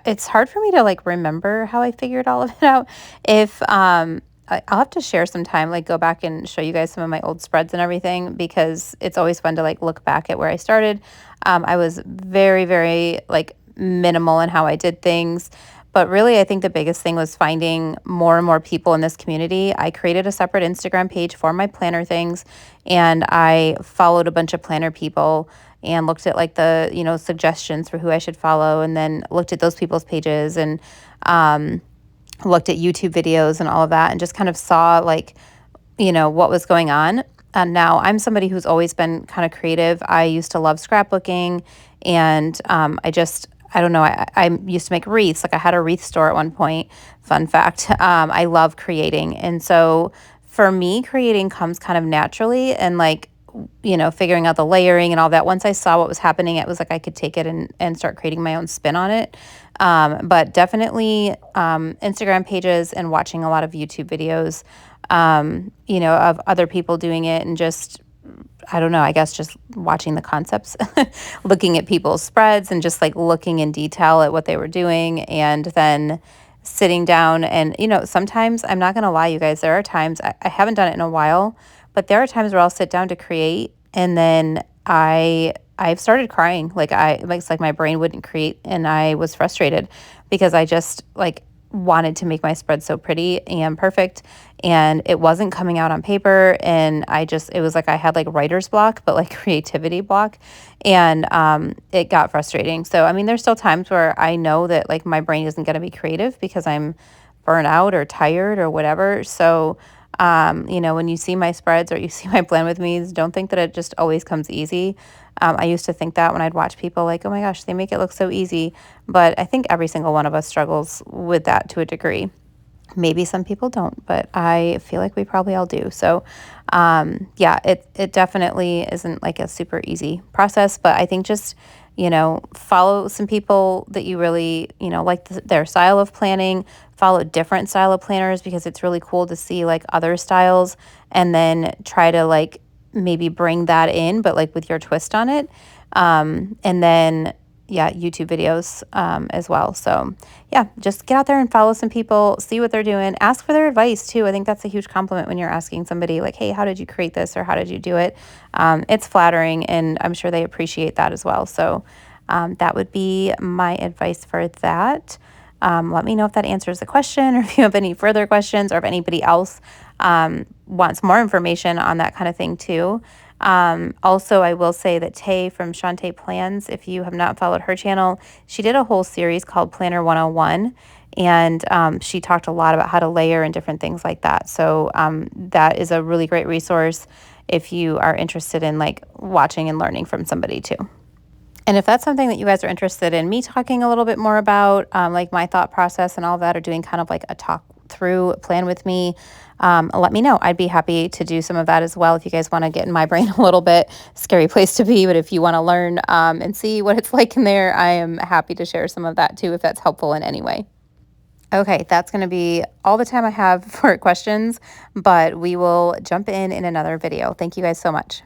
it's hard for me to like remember how I figured all of it out. If I'll have to share some time, like go back and show you guys some of my old spreads and everything, because it's always fun to like look back at where I started. I was very, very like minimal in how I did things. But really, I think the biggest thing was finding more and more people in this community. I created a separate Instagram page for my planner things, and I followed a bunch of planner people and looked at like the, suggestions for who I should follow, and then looked at those people's pages and looked at YouTube videos and all of that, and just kind of saw like, what was going on. And now I'm somebody who's always been kind of creative. I used to love scrapbooking, and I don't know, I used to make wreaths. Like I had a wreath store at one point. Fun fact. I love creating. And so for me, creating comes kind of naturally, and like, figuring out the layering and all that. Once I saw what was happening, it was like I could take it and start creating my own spin on it. But definitely Instagram pages and watching a lot of YouTube videos, of other people doing it, and just, I don't know, I guess just watching the concepts, looking at people's spreads and just like looking in detail at what they were doing, and then sitting down and, sometimes, I'm not going to lie, you guys, there are times, I haven't done it in a while, but there are times where I'll sit down to create, and then I've started crying. It's like my brain wouldn't create, and I was frustrated because I just like wanted to make my spread so pretty and perfect, and it wasn't coming out on paper, and it was like I had like writer's block, but like creativity block, and it got frustrating. So I mean, there's still times where I know that like my brain isn't going to be creative because I'm burnt out or tired or whatever. So when you see my spreads or you see my plan with me's, don't think that it just always comes easy. I used to think that when I'd watch people like, oh my gosh, they make it look so easy. But I think every single one of us struggles with that to a degree. Maybe some people don't, but I feel like we probably all do. So, yeah, it definitely isn't like a super easy process, but I think just, follow some people that you really, like their style of planning, follow different style of planners, because it's really cool to see like other styles, and then try to like maybe bring that in, but like with your twist on it. And then YouTube videos as well. So yeah, just get out there and follow some people, see what they're doing, ask for their advice too. I think that's a huge compliment when you're asking somebody like, hey, how did you create this, or how did you do it? It's flattering, and I'm sure they appreciate that as well. So that would be my advice for that. Let me know if that answers the question, or if you have any further questions, or if anybody else wants more information on that kind of thing too. Also, I will say that Tay from Shantae Plans, if you have not followed her channel, she did a whole series called Planner 101, and she talked a lot about how to layer and different things like that. So that is a really great resource if you are interested in like watching and learning from somebody too. And if that's something that you guys are interested in me talking a little bit more about, like my thought process and all that, or doing kind of like a talk through plan with me, let me know. I'd be happy to do some of that as well if you guys want to get in my brain a little bit. Scary place to be, but if you want to learn and see what it's like in there, I am happy to share some of that too, if that's helpful in any way. Okay, that's going to be all the time I have for questions, but we will jump in another video. Thank you guys so much.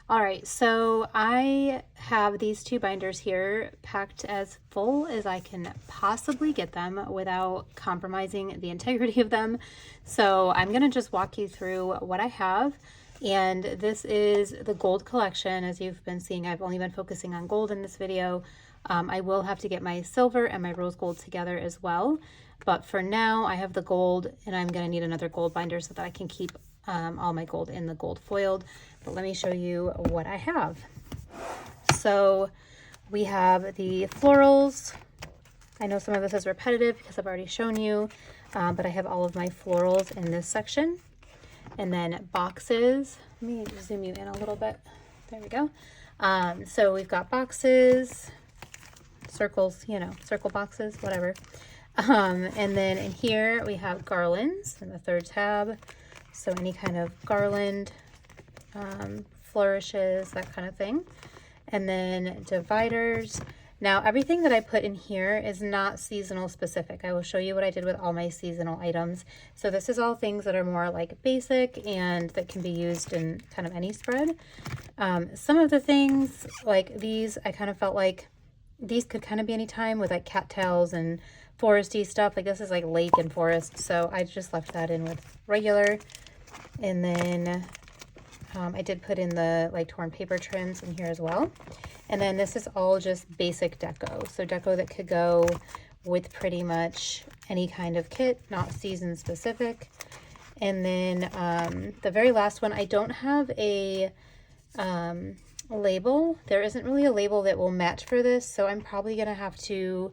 All right, so I have these two binders here packed as full as I can possibly get them without compromising the integrity of them. So I'm gonna just walk you through what I have. And this is the gold collection. As you've been seeing, I've only been focusing on gold in this video. I will have to get my silver and my rose gold together as well. But for now, I have the gold, and I'm gonna need another gold binder so that I can keep all my gold in the gold foiled. But let me show you what I have. So we have the florals. I know some of this is repetitive because I've already shown you, but I have all of my florals in this section. And then boxes. Let me zoom you in a little bit. There we go. So we've got boxes, circles, you know, circle boxes, whatever. And then in here we have garlands in the third tab. So any kind of garland, flourishes, that kind of thing. And then dividers. Now everything that I put in here is not seasonal specific. I will show you what I did with all my seasonal items. So this is all things that are more like basic and that can be used in kind of any spread. Some of the things like these, I kind of felt like these could kind of be any time with like cattails and foresty stuff. Like this is like lake and forest. So I just left that in with regular. And then I did put in the like torn paper trims in here as well. And then this is all just basic deco. So deco that could go with pretty much any kind of kit, not season specific. And then the very last one, I don't have a label. There isn't really a label that will match for this. So I'm probably going to have to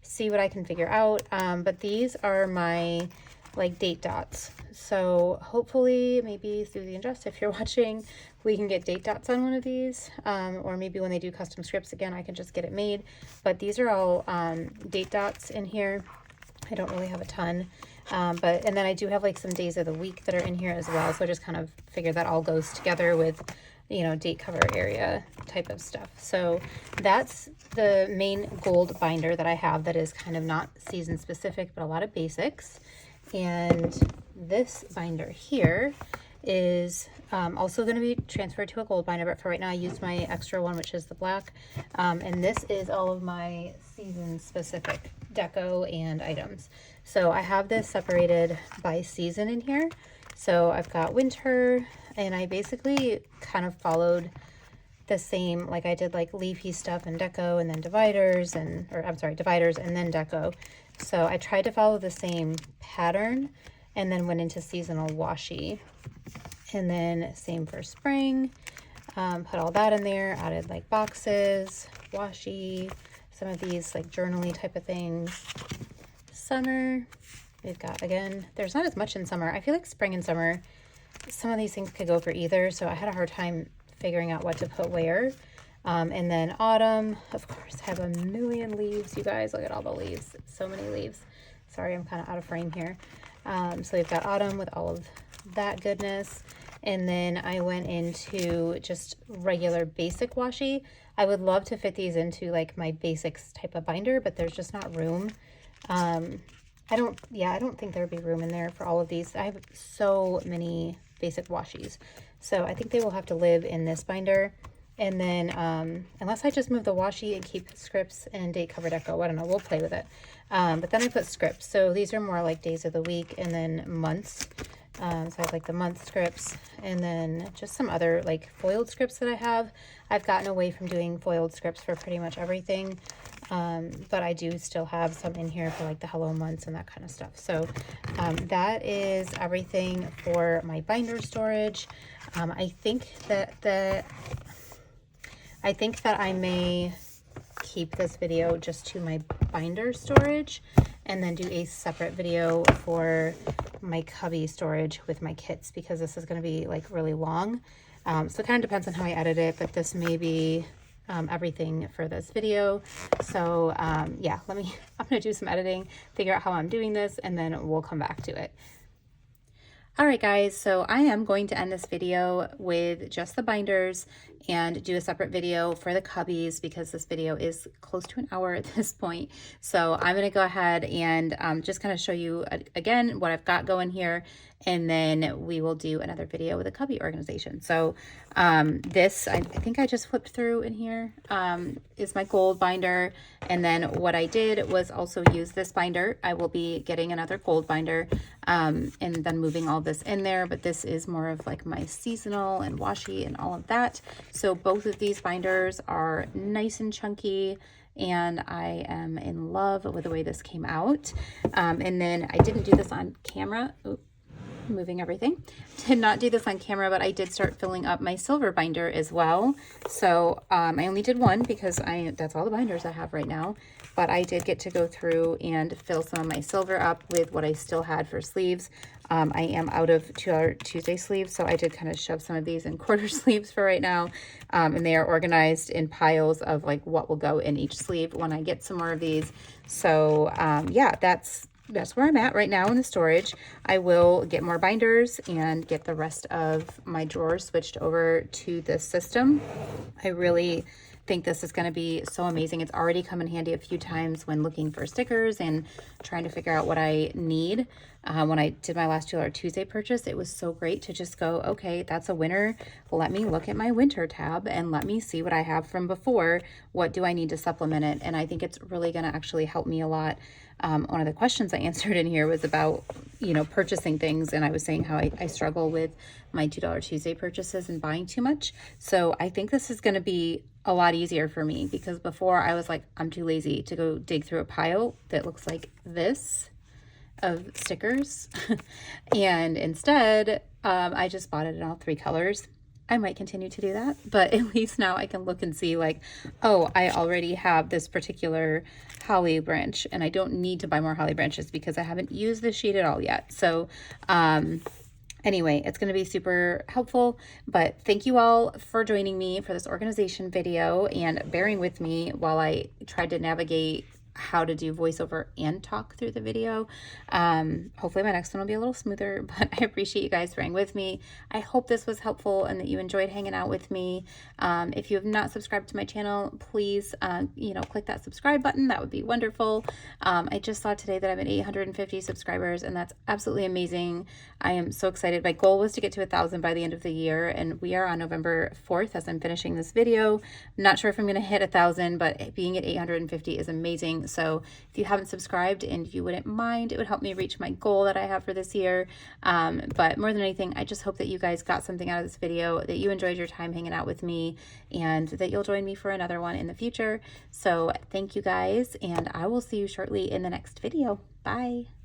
see what I can figure out. But these are my like date dots. So hopefully maybe through the ingest, if you're watching, we can get date dots on one of these, or maybe when they do custom scripts again, I can just get it made. But these are all date dots in here. I don't really have a ton, and then I do have like some days of the week that are in here as well. So I just kind of figured that all goes together with, you know, date cover area type of stuff. So that's the main gold binder that I have that is kind of not season specific, but a lot of basics. And this binder here is also going to be transferred to a gold binder, but for right now I used my extra one, which is the black. And this is all of my season specific deco and items. So I have this separated by season in here. So I've got winter, and I basically kind of followed the same, like I did like leafy stuff and deco, and then dividers, and, or I'm sorry, dividers and then deco. So I tried to follow the same pattern and then went into seasonal washi. And then same for spring, put all that in there, added like boxes, washi, some of these like journaly type of things. Summer, we've got, again, there's not as much in summer. I feel like spring and summer, some of these things could go for either. So I had a hard time figuring out what to put where. And then autumn, of course, I have a million leaves. You guys, look at all the leaves. So many leaves. Sorry, I'm kind of out of frame here. So we've got autumn with all of that goodness. And then I went into just regular basic washi. I would love to fit these into like my basics type of binder, but there's just not room. I don't think there'd be room in there for all of these. I have so many basic washies. So I think they will have to live in this binder. And then, unless I just move the washi and keep scripts and date cover deco, I don't know, we'll play with it. But then I put scripts. So these are more like days of the week and then months. So I have like the month scripts and then just some other like foiled scripts that I have. I've gotten away from doing foiled scripts for pretty much everything. But I do still have some in here for like the hello months and that kind of stuff. So that is everything for my binder storage. I think that I may keep this video just to my binder storage and then do a separate video for my cubby storage with my kits, because this is going to be like really long. So it kind of depends on how I edit it, but this may be everything for this video. So yeah, I'm going to do some editing, figure out how I'm doing this, and then we'll come back to it. All right, guys, so I am going to end this video with just the binders and do a separate video for the cubbies, because this video is close to an hour at this point. So I'm going to go ahead and just kind of show you again what I've got going here, and then we will do another video with a cubby organization. So this, I think I just flipped through in here, is my gold binder. And then what I did was also use this binder. I will be getting another gold binder and then moving all this in there, but this is more of like my seasonal and washi and all of that. So both of these binders are nice and chunky, and I am in love with the way this came out. And then I didn't do this on camera. Oops. Moving everything. Did not do this on camera, but I did start filling up my silver binder as well. So I only did one because that's all the binders I have right now, but I did get to go through and fill some of my silver up with what I still had for sleeves. I am out of $2 Tuesday sleeves, so I did kind of shove some of these in quarter sleeves for right now, and they are organized in piles of like what will go in each sleeve when I get some more of these. So yeah, that's where I'm at right now in the storage. I will get more binders and get the rest of my drawers switched over to this system. I really think this is going to be so amazing. It's already come in handy a few times when looking for stickers and trying to figure out what I need. When I did my last $2 Tuesday purchase, it was so great to just go, okay, that's a winter. Let me look at my winter tab and let me see what I have from before. What do I need to supplement it? And I think it's really going to actually help me a lot. One of the questions I answered in here was about, purchasing things. And I was saying how I struggle with my $2 Tuesday purchases and buying too much. So I think this is going to be a lot easier for me, because before I was like, I'm too lazy to go dig through a pile that looks like this of stickers. And instead, I just bought it in all 3 colors. I might continue to do that, but at least now I can look and see like, oh, I already have this particular holly branch and I don't need to buy more holly branches because I haven't used this sheet at all yet. So anyway, it's going to be super helpful, but thank you all for joining me for this organization video and bearing with me while I tried to navigate how to do voiceover and talk through the video. Hopefully my next one will be a little smoother, but I appreciate you guys bearing with me. I hope this was helpful and that you enjoyed hanging out with me. If you have not subscribed to my channel, please, click that subscribe button. That would be wonderful. I just saw today that I'm at 850 subscribers, and that's absolutely amazing. I am so excited. My goal was to get to 1,000 by the end of the year, and we are on November 4th as I'm finishing this video. I'm not sure if I'm going to hit 1,000, but being at 850 is amazing. So if you haven't subscribed and you wouldn't mind, it would help me reach my goal that I have for this year. But more than anything, I just hope that you guys got something out of this video, that you enjoyed your time hanging out with me, and that you'll join me for another one in the future. So thank you guys, and I will see you shortly in the next video. Bye.